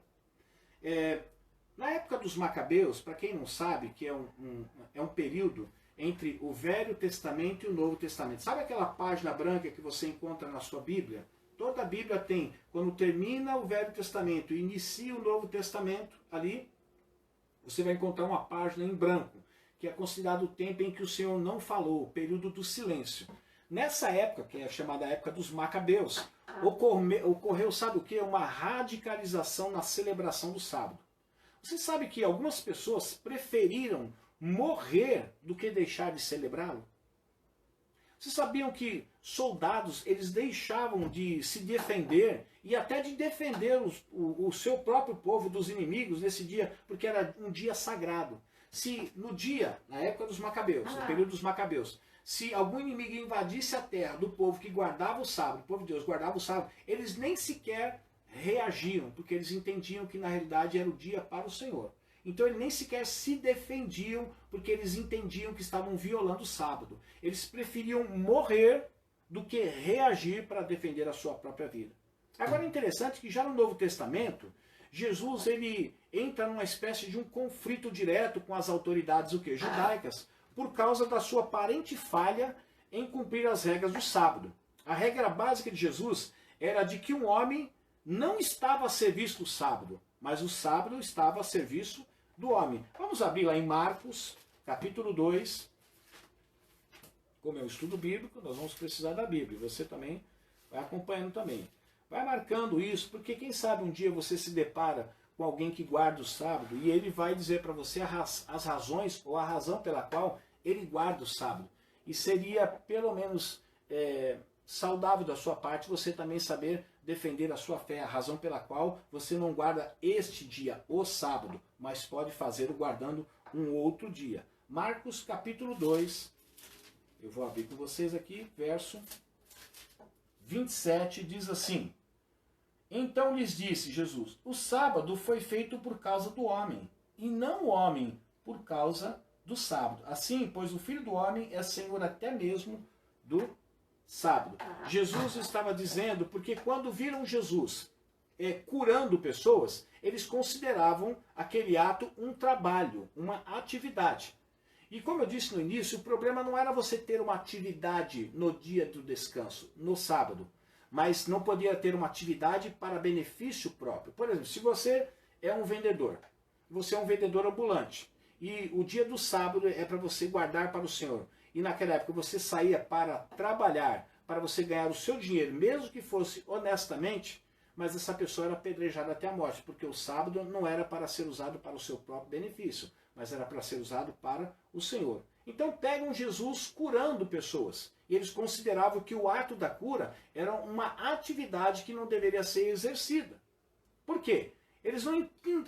Na época dos Macabeus, para quem não sabe, que é um período entre o Velho Testamento e o Novo Testamento. Sabe aquela página branca que você encontra na sua Bíblia? Toda a Bíblia tem, quando termina o Velho Testamento e inicia o Novo Testamento, ali você vai encontrar uma página em branco, que é considerado o tempo em que o Senhor não falou, o período do silêncio. Nessa época, que é chamada época dos Macabeus, ocorreu, sabe o que? Uma radicalização na celebração do sábado. Você sabe que algumas pessoas preferiram morrer do que deixar de celebrá-lo? Vocês sabiam que soldados, eles deixavam de se defender e até de defender o seu próprio povo dos inimigos nesse dia, porque era um dia sagrado. Se no dia, na época dos Macabeus, no período dos Macabeus, se algum inimigo invadisse a terra do povo que guardava o sábado, o povo de Deus guardava o sábado, eles nem sequer reagiam, porque eles entendiam que na realidade era o dia para o Senhor. Então eles nem sequer se defendiam, porque eles entendiam que estavam violando o sábado. Eles preferiam morrer do que reagir para defender a sua própria vida. Agora é interessante que já no Novo Testamento, Jesus ele entra numa espécie de um conflito direto com as autoridades judaicas, por causa da sua aparente falha em cumprir as regras do sábado. A regra básica de Jesus era de que um homem não estava a serviço do sábado, mas o sábado estava a serviço do homem. Vamos abrir lá em Marcos, capítulo 2. Como é o estudo bíblico, nós vamos precisar da Bíblia. Você também vai acompanhando também. Vai marcando isso, porque quem sabe um dia você se depara com alguém que guarda o sábado e ele vai dizer para você as razões ou a razão pela qual ele guarda o sábado. E seria pelo menos saudável da sua parte você também saber defender a sua fé, a razão pela qual você não guarda este dia, o sábado, mas pode fazê-lo guardando um outro dia. Marcos capítulo 2, eu vou abrir com vocês aqui, verso 27, diz assim: Então lhes disse Jesus, o sábado foi feito por causa do homem, e não o homem por causa do sábado. Assim, pois o Filho do Homem é Senhor até mesmo do sábado. Jesus estava dizendo, porque quando viram Jesus curando pessoas, eles consideravam aquele ato um trabalho, uma atividade. E como eu disse no início, o problema não era você ter uma atividade no dia do descanso, no sábado, mas não podia ter uma atividade para benefício próprio. Por exemplo, se você é um vendedor ambulante, e o dia do sábado é para você guardar para o Senhor, e naquela época você saía para trabalhar, para você ganhar o seu dinheiro, mesmo que fosse honestamente, mas essa pessoa era apedrejada até a morte, porque o sábado não era para ser usado para o seu próprio benefício, mas era para ser usado para o Senhor. Então pegam Jesus curando pessoas, e eles consideravam que o ato da cura era uma atividade que não deveria ser exercida. Por quê?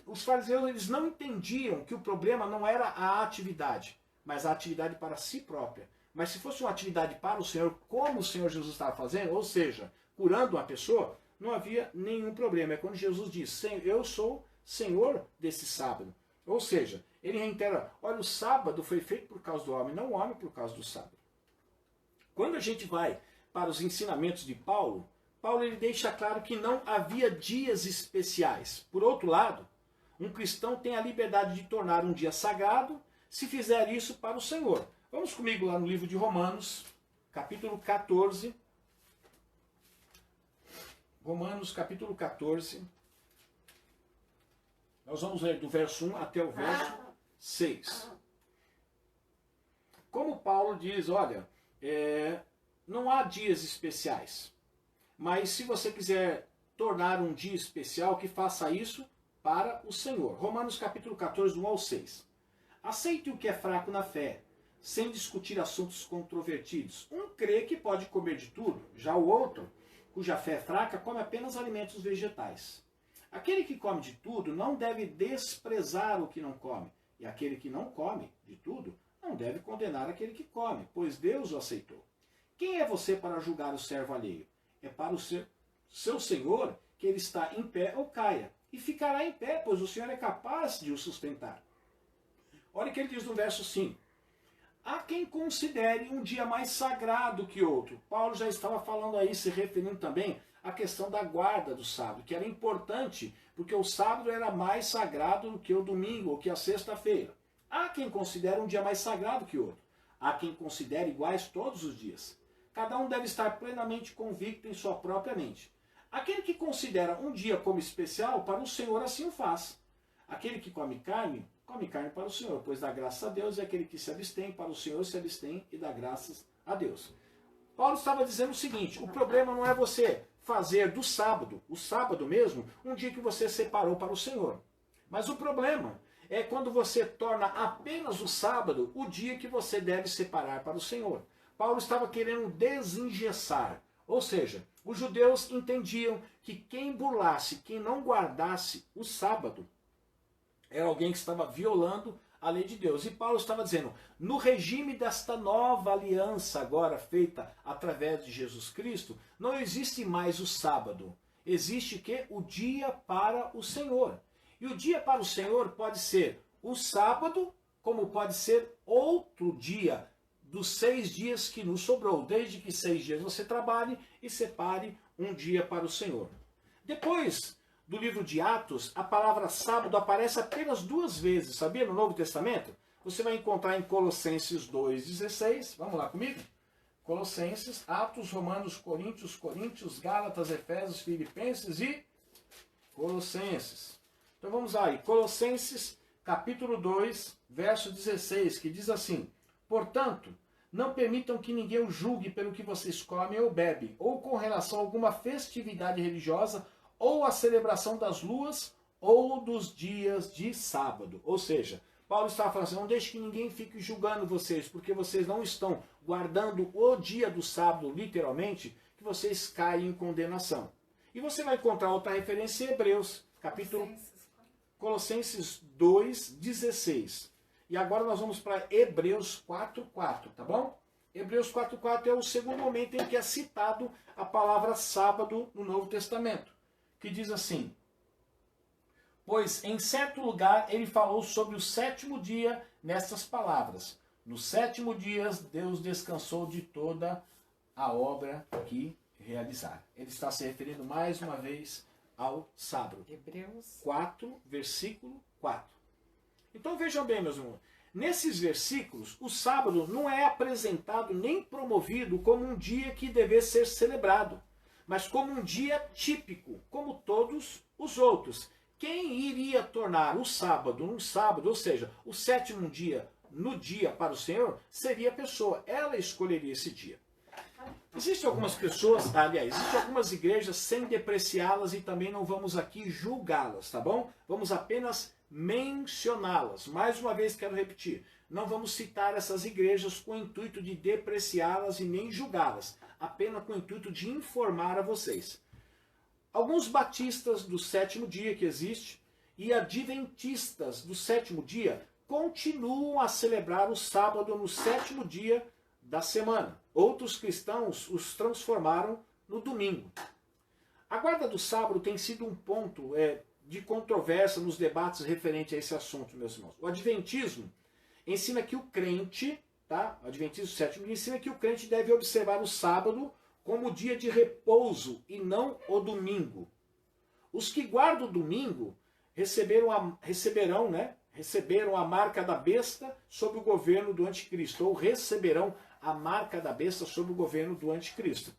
Os fariseus eles não entendiam que o problema não era a atividade, mas a atividade para si própria. Mas se fosse uma atividade para o Senhor, como o Senhor Jesus estava fazendo, ou seja, curando uma pessoa, não havia nenhum problema. É quando Jesus diz, eu sou Senhor desse sábado. Ou seja, ele reitera, olha, o sábado foi feito por causa do homem, não o homem por causa do sábado. Quando a gente vai para os ensinamentos de Paulo, ele deixa claro que não havia dias especiais. Por outro lado, um cristão tem a liberdade de tornar um dia sagrado se fizer isso para o Senhor. Vamos comigo lá no livro de Romanos, capítulo 14. Romanos, capítulo 14. Nós vamos ler do verso 1 até o verso 6. Como Paulo diz, olha, não há dias especiais. Mas se você quiser tornar um dia especial, que faça isso para o Senhor. Romanos capítulo 14, do 1 ao 6. Aceite o que é fraco na fé. sem discutir assuntos controvertidos. Um crê que pode comer de tudo, já o outro, cuja fé é fraca, come apenas alimentos vegetais. Aquele que come de tudo não deve desprezar o que não come, e aquele que não come de tudo não deve condenar aquele que come, pois Deus o aceitou. Quem é você para julgar o servo alheio? É para o seu Senhor que ele está em pé ou caia, e ficará em pé, pois o Senhor é capaz de o sustentar. Olha o que ele diz no verso 5. Há quem considere um dia mais sagrado que outro. Paulo já estava falando aí, se referindo também à questão da guarda do sábado, que era importante, porque o sábado era mais sagrado do que o domingo ou que a sexta-feira. Há quem considere um dia mais sagrado que outro. Há quem considere iguais todos os dias. Cada um deve estar plenamente convicto em sua própria mente. Aquele que considera um dia como especial, para o Senhor assim o faz. Aquele que come carne para o Senhor, pois dá graças a Deus, e aquele que se abstém, para o Senhor se abstém e dá graças a Deus. Paulo estava dizendo o seguinte, o problema não é você fazer do sábado, o sábado mesmo, um dia que você separou para o Senhor. Mas o problema é quando você torna apenas o sábado o dia que você deve separar para o Senhor. Paulo estava querendo desengessar, ou seja, os judeus entendiam que quem burlasse, quem não guardasse o sábado, era alguém que estava violando a lei de Deus. E Paulo estava dizendo, no regime desta nova aliança agora feita através de Jesus Cristo, não existe mais o sábado. Existe que o dia para o Senhor. E o dia para o Senhor pode ser o sábado, como pode ser outro dia dos 6 dias que nos sobrou. Desde que 6 dias você trabalhe e separe um dia para o Senhor. Depois do livro de Atos, a palavra sábado aparece apenas 2 vezes, sabia? No Novo Testamento. Você vai encontrar em Colossenses 2,16. Vamos lá comigo? Colossenses, Atos, Romanos, Coríntios, Gálatas, Efésios, Filipenses e Colossenses. Então vamos lá aí. Colossenses, capítulo 2, verso 16, que diz assim: portanto, não permitam que ninguém o julgue pelo que vocês comem ou bebem, ou com relação a alguma festividade religiosa, ou a celebração das luas, ou dos dias de sábado. Ou seja, Paulo estava falando assim, não deixe que ninguém fique julgando vocês, porque vocês não estão guardando o dia do sábado, literalmente, que vocês caem em condenação. E você vai encontrar outra referência em Hebreus, capítulo Colossenses 2,16. E agora nós vamos para Hebreus 4,4, tá bom? Hebreus 4,4 é o segundo momento em que é citado a palavra sábado no Novo Testamento, que diz assim: pois em certo lugar ele falou sobre o 7º dia nestas palavras: no 7º dia Deus descansou de toda a obra que realizar. Ele está se referindo mais uma vez ao sábado. Hebreus 4, versículo 4. Então vejam bem, meus irmãos, nesses versículos, o sábado não é apresentado nem promovido como um dia que deve ser celebrado, mas como um dia típico, como todos os outros. Quem iria tornar o sábado um sábado, ou seja, o 7º dia, no dia para o Senhor, seria a pessoa. Ela escolheria esse dia. Existem algumas pessoas, aliás, existem algumas igrejas sem depreciá-las e também não vamos aqui julgá-las, tá bom? Vamos apenas mencioná-las. Mais uma vez quero repetir, não vamos citar essas igrejas com o intuito de depreciá-las e nem julgá-las, apenas com o intuito de informar a vocês. Alguns batistas do 7º dia que existe e adventistas do 7º dia continuam a celebrar o sábado no 7º dia da semana. Outros cristãos os transformaram no domingo. A guarda do sábado tem sido um ponto de controvérsia nos debates referentes a esse assunto, meus irmãos. O adventismo ensina que o crente, tá? O adventismo 7º dia ensina que o crente deve observar o sábado como dia de repouso e não o domingo. Os que guardam o domingo receberam a marca da besta sob o governo do anticristo, ou receberão a marca da besta sob o governo do anticristo.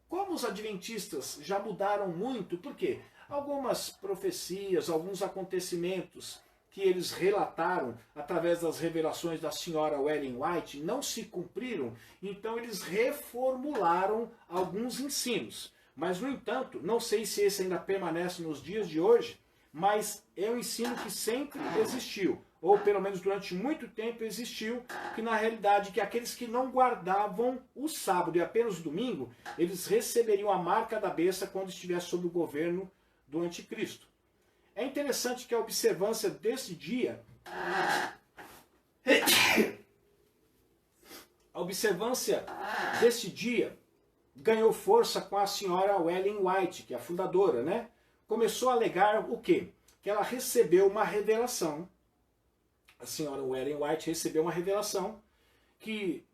Como os adventistas já mudaram muito, por quê? Algumas profecias, alguns acontecimentos que eles relataram através das revelações da senhora Ellen White não se cumpriram, então eles reformularam alguns ensinos. Mas, no entanto, não sei se esse ainda permanece nos dias de hoje, mas é um ensino que sempre existiu. ou pelo menos durante muito tempo existiu, que na realidade que aqueles que não guardavam o sábado e apenas o domingo, eles receberiam a marca da besta quando estivesse sob o governo do anticristo. É interessante que a observância desse dia, ganhou força com a senhora Ellen White, que é a fundadora, né? Começou a alegar o quê? Que ela recebeu uma revelação. A senhora Ellen White recebeu uma revelação que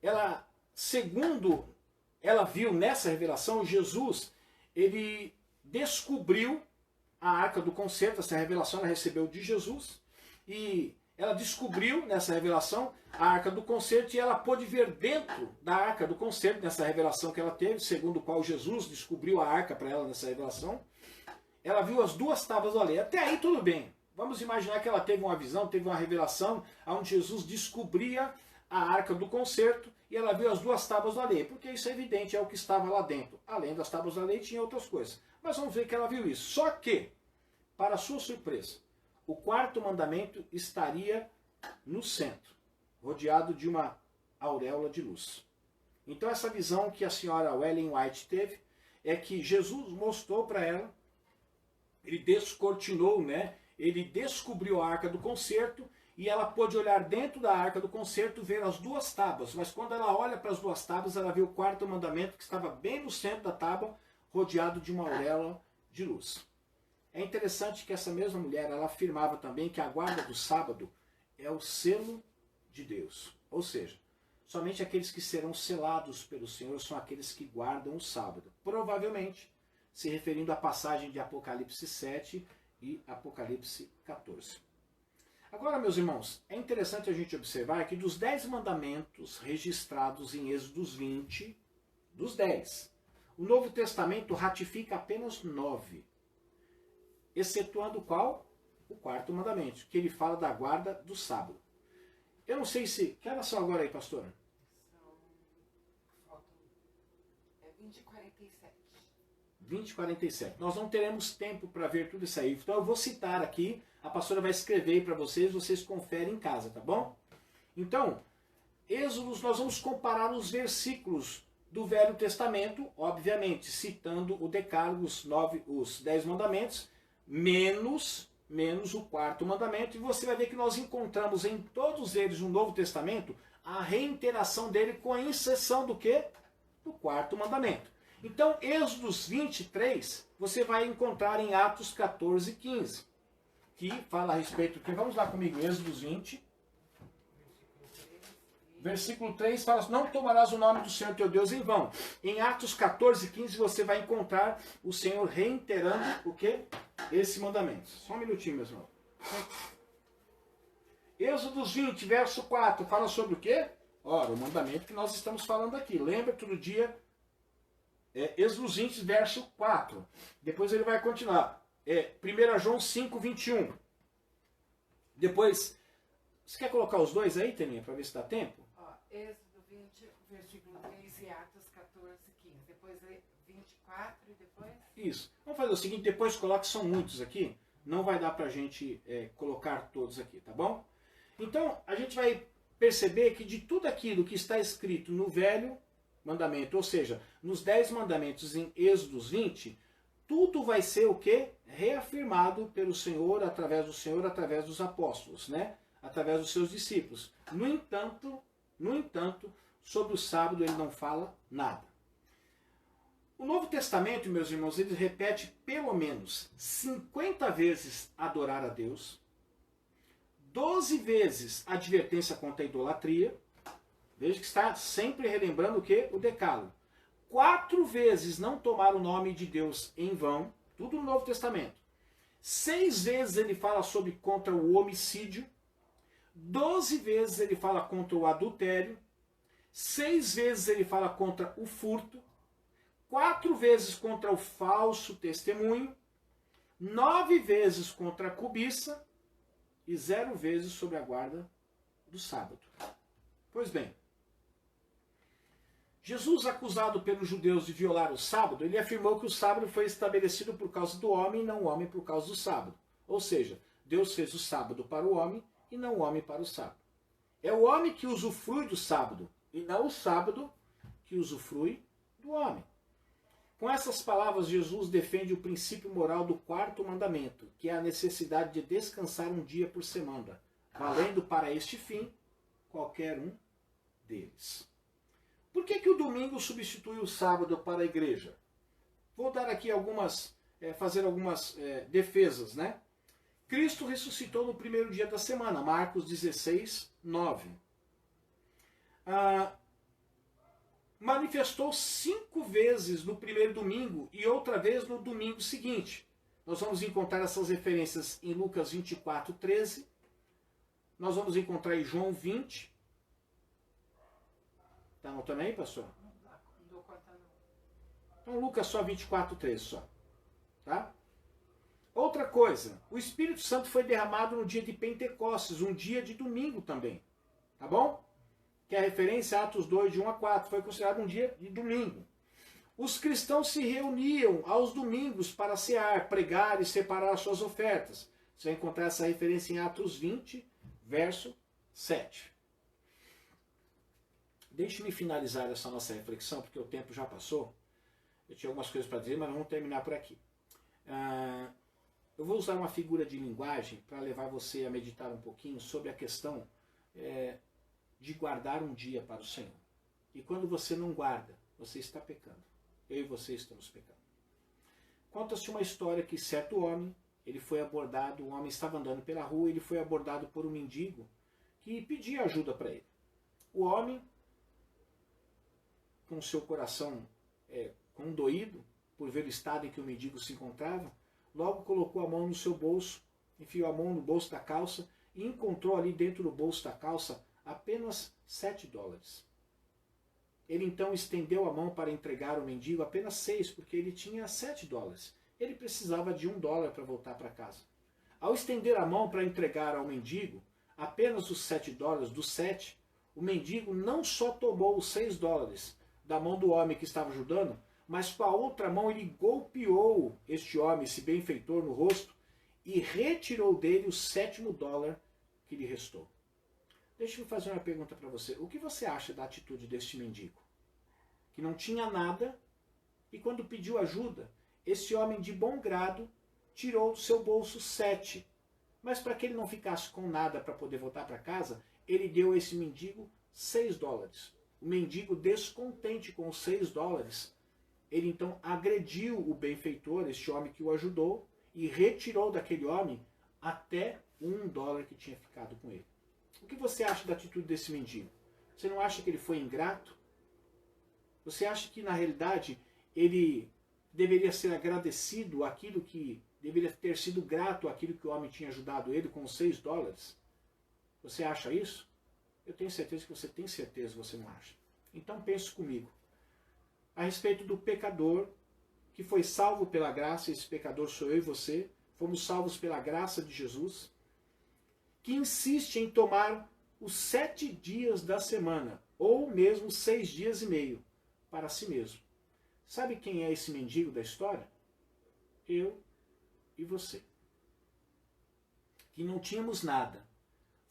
ela, segundo ela viu nessa revelação, Jesus, ele descobriu a Arca do Concerto. Essa revelação ela recebeu de Jesus, e ela descobriu nessa revelação a Arca do Concerto, e ela pôde ver dentro da Arca do Concerto, nessa revelação que ela teve, segundo o qual Jesus descobriu a Arca para ela nessa revelação. Ela viu as duas tábuas da lei. Até aí tudo bem. Vamos imaginar que ela teve uma visão, teve uma revelação, onde Jesus descobria a Arca do Concerto, e ela viu as duas tábuas da lei, porque isso é evidente, é o que estava lá dentro. Além das tábuas da lei, tinha outras coisas. Mas vamos ver que ela viu isso. Só que, para sua surpresa, o quarto mandamento estaria no centro, rodeado de uma auréola de luz. Então essa visão que a senhora Ellen White teve, é que Jesus mostrou para ela, ele descortinou, né? Ele descobriu a Arca do Concerto, e ela pôde olhar dentro da Arca do Concerto, ver as duas tábuas. Mas quando ela olha para as duas tábuas, ela vê o quarto mandamento, que estava bem no centro da tábua, rodeado de uma auréola de luz. É interessante que essa mesma mulher, ela afirmava também que a guarda do sábado é o selo de Deus. Ou seja, somente aqueles que serão selados pelo Senhor são aqueles que guardam o sábado. Provavelmente se referindo à passagem de Apocalipse 7 e Apocalipse 14. Agora, meus irmãos, é interessante a gente observar que dos 10 mandamentos registrados em Êxodos 20, dos 10, o Novo Testamento ratifica apenas 9, excetuando qual? O quarto mandamento, que ele fala da guarda do sábado. Eu não sei se... Que horas são agora aí, pastora? Faltam 20h47. 20h47. Nós não teremos tempo para ver tudo isso aí. Então eu vou citar aqui, a pastora vai escrever para vocês, vocês conferem em casa, tá bom? Então, Êxodos, nós vamos comparar os versículos do Velho Testamento, obviamente, citando o Decálogo, os 10 mandamentos, menos o quarto mandamento, e você vai ver que nós encontramos em todos eles no Novo Testamento a reiteração dele, com a exceção do quê? Do quarto mandamento. Então, Êxodos 23, você vai encontrar em Atos 14 e 15, que fala a respeito... Vamos lá comigo, Êxodos 20, versículo 3, fala: não tomarás o nome do Senhor teu Deus em vão. Em Atos 14 e 15, você vai encontrar o Senhor reiterando o quê? Esse mandamento. Só um minutinho, meu irmão. Êxodos 20, verso 4, fala sobre o quê? Ora, o mandamento que nós estamos falando aqui. Lembra todo dia... Êxodos 20, verso 4. Depois ele vai continuar. 1 João 5, 21. Depois, você quer colocar os dois aí, Teninha, para ver se dá tempo? Êxodo 20, versículo 3 e Atos 14, 15. Depois 24 e depois... Isso. Vamos fazer o seguinte, depois coloque, são muitos aqui. Não vai dar para a gente colocar todos aqui, tá bom? Então, a gente vai perceber que de tudo aquilo que está escrito no Velho Mandamento, ou seja, nos 10 mandamentos em Êxodos 20, tudo vai ser o quê? Reafirmado pelo Senhor, através dos apóstolos, né? Através dos seus discípulos. No entanto, sobre o sábado ele não fala nada. O Novo Testamento, meus irmãos, ele repete pelo menos 50 vezes adorar a Deus, 12 vezes advertência contra a idolatria. Veja que está sempre relembrando o quê? O Decálogo. 4 vezes não tomar o nome de Deus em vão, tudo no Novo Testamento. 6 vezes ele fala contra o homicídio. 12 vezes ele fala contra o adultério. 6 vezes ele fala contra o furto. 4 vezes contra o falso testemunho. 9 vezes contra a cobiça. E 0 vezes sobre a guarda do sábado. Pois bem, Jesus, acusado pelos judeus de violar o sábado, ele afirmou que o sábado foi estabelecido por causa do homem e não o homem por causa do sábado. Ou seja, Deus fez o sábado para o homem e não o homem para o sábado. É o homem que usufrui do sábado e não o sábado que usufrui do homem. Com essas palavras, Jesus defende o princípio moral do quarto mandamento, que é a necessidade de descansar um dia por semana, valendo para este fim qualquer um deles. Por que o domingo substitui o sábado para a igreja? Vou dar aqui fazer algumas defesas, né? Cristo ressuscitou no primeiro dia da semana, Marcos 16, 9. Manifestou 5 vezes no primeiro domingo e outra vez no domingo seguinte. Nós vamos encontrar essas referências em Lucas 24, 13. Nós vamos encontrar em João 20. Está anotando aí, pastor? Não dou conta, não. Então, Lucas só 24, 13 só. Tá? Outra coisa, o Espírito Santo foi derramado no dia de Pentecostes, um dia de domingo também. Tá bom? Que é a referência a Atos 2, de 1 a 4, foi considerado um dia de domingo. Os cristãos se reuniam aos domingos para cear, pregar e separar suas ofertas. Você vai encontrar essa referência em Atos 20, verso 7. Deixe-me finalizar essa nossa reflexão, porque o tempo já passou. Eu tinha algumas coisas para dizer, mas vamos terminar por aqui. Eu vou usar uma figura de linguagem para levar você a meditar um pouquinho sobre a questão de guardar um dia para o Senhor. E quando você não guarda, você está pecando. Eu e você estamos pecando. Conta-se uma história que certo homem, ele foi abordado, um homem estava andando pela rua, ele foi abordado por um mendigo que pedia ajuda para ele. O homem, com seu coração condoído por ver o estado em que o mendigo se encontrava, logo colocou a mão no seu bolso, enfiou a mão no bolso da calça e encontrou ali dentro do bolso da calça apenas $7. Ele então estendeu a mão para entregar ao mendigo apenas 6, porque ele tinha $7. Ele precisava de $1 para voltar para casa. Ao estender a mão para entregar ao mendigo apenas os $7 dos 7, o mendigo não só tomou os $6 da mão do homem que estava ajudando, mas com a outra mão ele golpeou este homem, esse benfeitor, no rosto e retirou dele o $7º que lhe restou. Deixa-me fazer uma pergunta para você. O que você acha da atitude deste mendigo? Que não tinha nada e quando pediu ajuda, esse homem de bom grado tirou do seu bolso 7. Mas para que ele não ficasse com nada para poder voltar para casa, ele deu a esse mendigo $6. O mendigo, descontente com os $6, ele então agrediu o benfeitor, este homem que o ajudou, e retirou daquele homem até $1 que tinha ficado com ele. O que você acha da atitude desse mendigo? Você não acha que ele foi ingrato? Você acha que, na realidade, ele deveria ser agradecido àquilo que... deveria ter sido grato àquilo que o homem tinha ajudado ele com os $6? Você acha isso? Eu tenho certeza que você tem certeza que você não acha. Então pense comigo. A respeito do pecador que foi salvo pela graça, esse pecador sou eu e você, fomos salvos pela graça de Jesus, que insiste em tomar os 7 dias da semana, ou mesmo 6 dias e meio, para si mesmo. Sabe quem é esse mendigo da história? Eu e você. Que não tínhamos nada.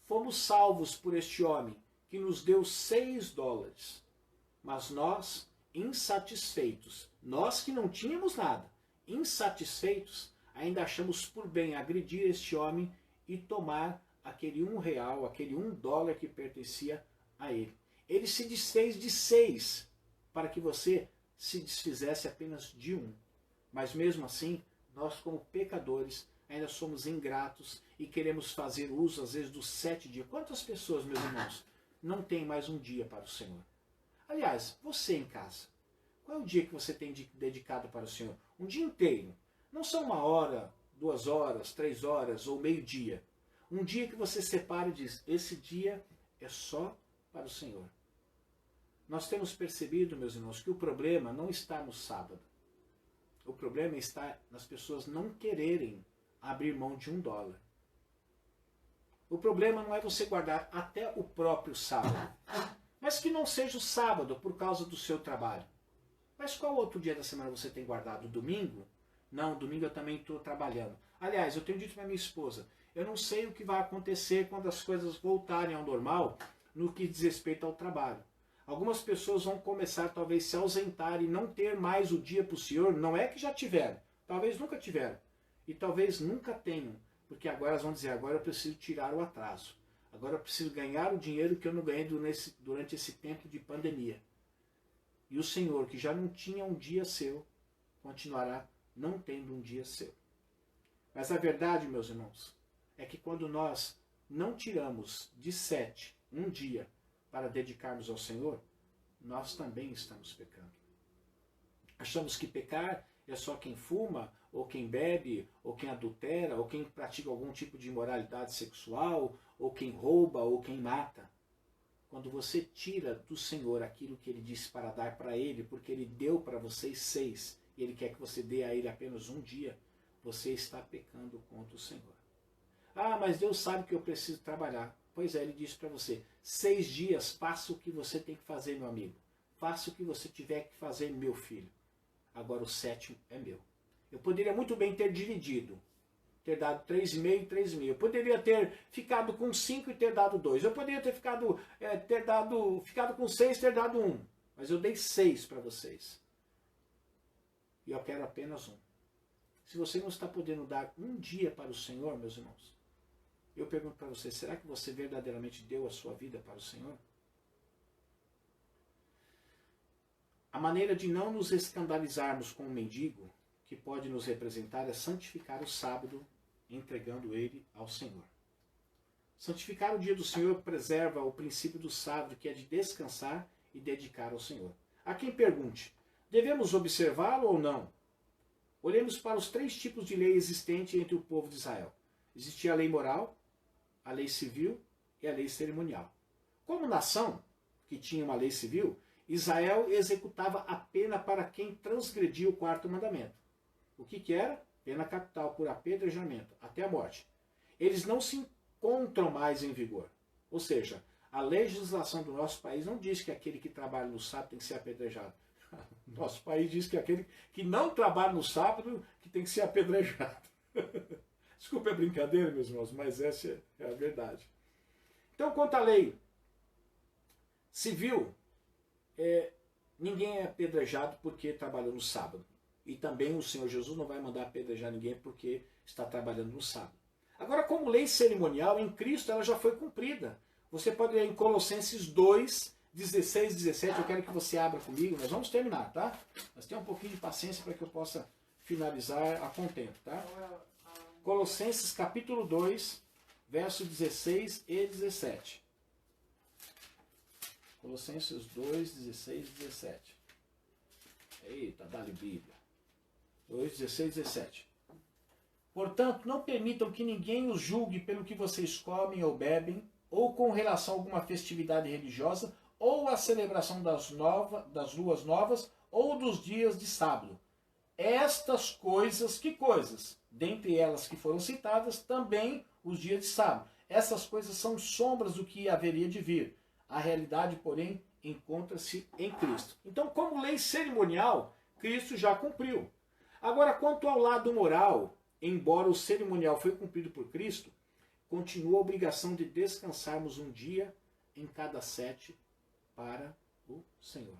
Fomos salvos por este homem, que nos deu $6. Mas nós, insatisfeitos, nós que não tínhamos nada, insatisfeitos, ainda achamos por bem agredir este homem e tomar aquele R$1, aquele $1 que pertencia a ele. Ele se desfez de 6 para que você se desfizesse apenas de 1. Mas mesmo assim, nós como pecadores ainda somos ingratos e queremos fazer uso às vezes dos 7 dias. Quantas pessoas, meus irmãos, não têm mais um dia para o Senhor? Aliás, você em casa, qual é o dia que você tem dedicado para o Senhor? Um dia inteiro. Não são 1 hora, 2 horas, 3 horas ou meio-dia. Um dia que você separa e diz, esse dia é só para o Senhor. Nós temos percebido, meus irmãos, que o problema não está no sábado. O problema está nas pessoas não quererem abrir mão de $1. O problema não é você guardar até o próprio sábado. Mas que não seja o sábado por causa do seu trabalho. Mas qual outro dia da semana você tem guardado? Domingo? Não, domingo eu também estou trabalhando. Aliás, eu tenho dito para minha esposa, Eu não sei o que vai acontecer quando as coisas voltarem ao normal no que diz respeito ao trabalho. Algumas pessoas vão começar talvez se ausentar e não ter mais o dia para o Senhor. Não é que já tiveram, talvez nunca tiveram. E talvez nunca tenham, porque agora elas vão dizer, agora eu preciso tirar o atraso. Agora eu preciso ganhar o dinheiro que eu não ganhei durante esse tempo de pandemia. E o Senhor, que já não tinha um dia seu, continuará não tendo um dia seu. Mas a verdade, meus irmãos, é que quando nós não tiramos de 7 um dia para dedicarmos ao Senhor, nós também estamos pecando. Achamos que pecar é só quem fuma, ou quem bebe, ou quem adultera, ou quem pratica algum tipo de imoralidade sexual, ou quem rouba, ou quem mata. Quando você tira do Senhor aquilo que Ele disse para dar para Ele, porque Ele deu para vocês 6, e Ele quer que você dê a Ele apenas um dia, você está pecando contra o Senhor. Ah, mas Deus sabe que eu preciso trabalhar. Pois é, Ele disse para você, 6 dias, faça o que você tem que fazer, meu amigo. Faça o que você tiver que fazer, meu filho. Agora o 7º é meu. Eu poderia muito bem ter dividido, ter dado 3,5 e 3,5. Eu poderia ter ficado com 5 e ter dado 2. Eu poderia ter ficado com 6 e ter dado 1. Mas eu dei 6 para vocês. E eu quero apenas 1. Se você não está podendo dar um dia para o Senhor, meus irmãos, eu pergunto para você, será que você verdadeiramente deu a sua vida para o Senhor? A maneira de não nos escandalizarmos com um mendigo que pode nos representar é santificar o sábado, entregando ele ao Senhor. Santificar o dia do Senhor preserva o princípio do sábado, que é de descansar e dedicar ao Senhor. Há quem pergunte, devemos observá-lo ou não? Olhemos para os 3 tipos de lei existentes entre o povo de Israel. Existia a lei moral, a lei civil e a lei cerimonial. Como nação, que tinha uma lei civil, Israel executava a pena para quem transgredia o 4º mandamento. O que era? Pena capital por apedrejamento, até a morte. Eles não se encontram mais em vigor. Ou seja, a legislação do nosso país não diz que aquele que trabalha no sábado tem que ser apedrejado. Nosso país diz que aquele que não trabalha no sábado que tem que ser apedrejado. Desculpa a brincadeira, meus irmãos, mas essa é a verdade. Então, quanto à lei civil, ninguém é apedrejado porque trabalhou no sábado. E também o Senhor Jesus não vai mandar apedrejar ninguém porque está trabalhando no sábado. Agora, como lei cerimonial, em Cristo ela já foi cumprida. Você pode ler em Colossenses 2, 16, 17, eu quero que você abra comigo, nós vamos terminar, tá? Mas tenha um pouquinho de paciência para que eu possa finalizar a contento, tá? Colossenses capítulo 2, verso 16 e 17. Colossenses 2, 16 e 17. Eita, dá-lhe Bíblia. 2, 16 e 17. Portanto, não permitam que ninguém os julgue pelo que vocês comem ou bebem, ou com relação a alguma festividade religiosa, ou a celebração das luas novas, ou dos dias de sábado. Estas coisas, que coisas? Dentre elas que foram citadas, também os dias de sábado. Essas coisas são sombras do que haveria de vir. A realidade, porém, encontra-se em Cristo. Então, como lei cerimonial, Cristo já cumpriu. Agora, quanto ao lado moral, embora o cerimonial foi cumprido por Cristo, continua a obrigação de descansarmos um dia em cada 7 para o Senhor.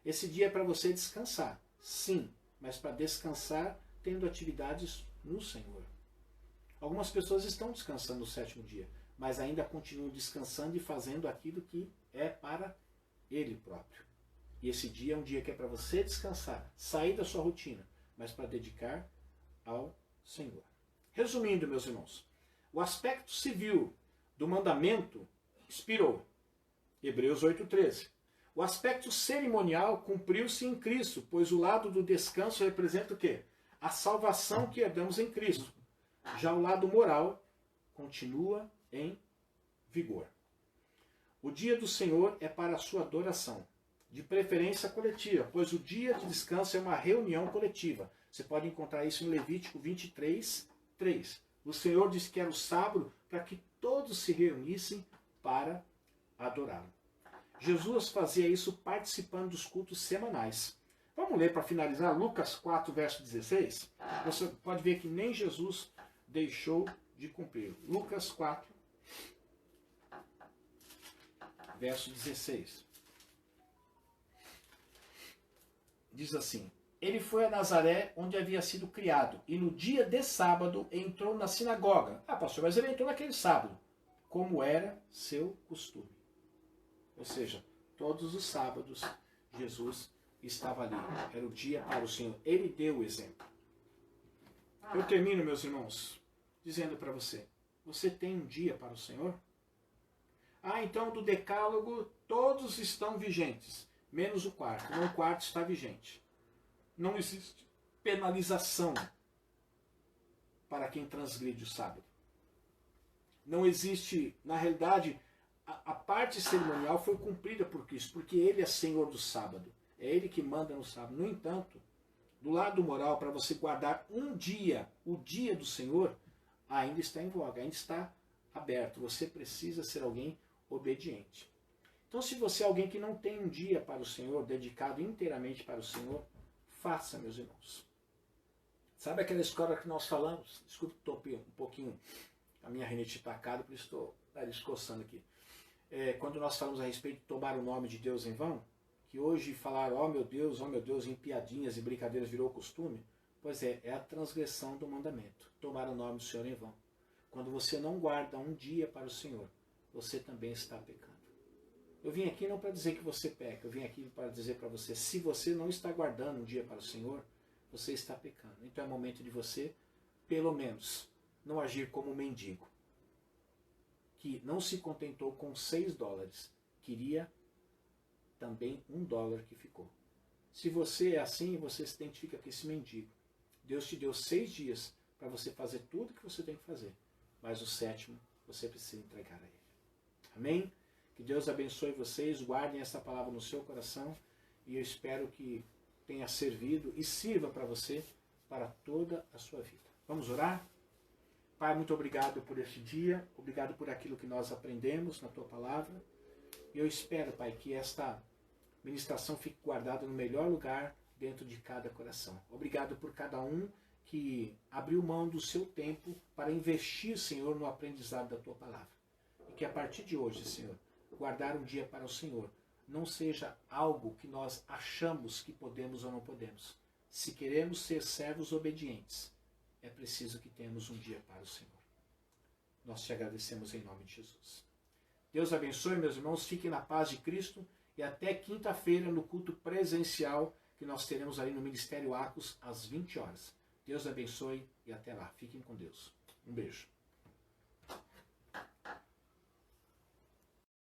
Esse dia é para você descansar, sim, mas para descansar tendo atividades no Senhor. Algumas pessoas estão descansando no 7º dia, mas ainda continuam descansando e fazendo aquilo que é para Ele próprio. E esse dia é um dia que é para você descansar, sair da sua rotina, mas para dedicar ao Senhor. Resumindo, meus irmãos, o aspecto civil do mandamento expirou. Hebreus 8,13. O aspecto cerimonial cumpriu-se em Cristo, pois o lado do descanso representa o quê? A salvação que herdamos em Cristo. Já o lado moral continua em vigor. O dia do Senhor é para a sua adoração, de preferência coletiva, pois o dia de descanso é uma reunião coletiva. Você pode encontrar isso em Levítico 23, 3. O Senhor disse que era o sábado para que todos se reunissem para adorá-lo. Jesus fazia isso participando dos cultos semanais. Vamos ler para finalizar Lucas 4, verso 16? Você pode ver que nem Jesus deixou de cumprir. Lucas 4, verso 16. Diz assim: ele foi a Nazaré, onde havia sido criado, e no dia de sábado entrou na sinagoga. Ah, pastor, mas ele entrou naquele sábado, como era seu costume. Ou seja, todos os sábados Jesus estava ali. Era o dia para o Senhor. Ele deu o exemplo. Eu termino, meus irmãos, dizendo para você: você tem um dia para o Senhor? Ah, então do decálogo todos estão vigentes, menos o quarto. Não, o quarto está vigente. Não existe penalização para quem transgride o sábado. Não existe, na realidade, a parte cerimonial foi cumprida por Cristo, porque Ele é Senhor do sábado. É Ele que manda no sábado. No entanto, do lado moral, para você guardar um dia, o dia do Senhor, ainda está em voga, ainda está aberto. Você precisa ser alguém obediente. Então, se você é alguém que não tem um dia para o Senhor, dedicado inteiramente para o Senhor, faça, meus irmãos. Sabe aquela história que nós falamos? Desculpe, estou um pouquinho a minha rinite atacada, por isso estou escoçando aqui. Quando nós falamos a respeito de tomar o nome de Deus em vão, que hoje falar, oh meu Deus, em piadinhas e brincadeiras virou costume, pois é a transgressão do mandamento, tomar o nome do Senhor em vão. Quando você não guarda um dia para o Senhor, você também está pecando. Eu vim aqui não para dizer que você peca, eu vim aqui para dizer para você, se você não está guardando um dia para o Senhor, você está pecando. Então é momento de você, pelo menos, não agir como um mendigo, que não se contentou com $6, queria também $1 que ficou. Se você é assim, você se identifica com esse mendigo. Deus te deu 6 dias para você fazer tudo que você tem que fazer, mas o 7º você precisa entregar a Ele. Amém? Que Deus abençoe vocês, guardem essa palavra no seu coração e eu espero que tenha servido e sirva para você para toda a sua vida. Vamos orar? Pai, muito obrigado por este dia, obrigado por aquilo que nós aprendemos na Tua Palavra. E eu espero, Pai, que esta ministração fique guardada no melhor lugar dentro de cada coração. Obrigado por cada um que abriu mão do seu tempo para investir, Senhor, no aprendizado da Tua Palavra. E que a partir de hoje, Senhor, guardar um dia para o Senhor não seja algo que nós achamos que podemos ou não podemos. Se queremos ser servos obedientes, é preciso que tenhamos um dia para o Senhor. Nós te agradecemos em nome de Jesus. Deus abençoe, meus irmãos, fiquem na paz de Cristo e até quinta-feira no culto presencial que nós teremos ali no Ministério Acos às 20 horas. Deus abençoe e até lá. Fiquem com Deus. Um beijo.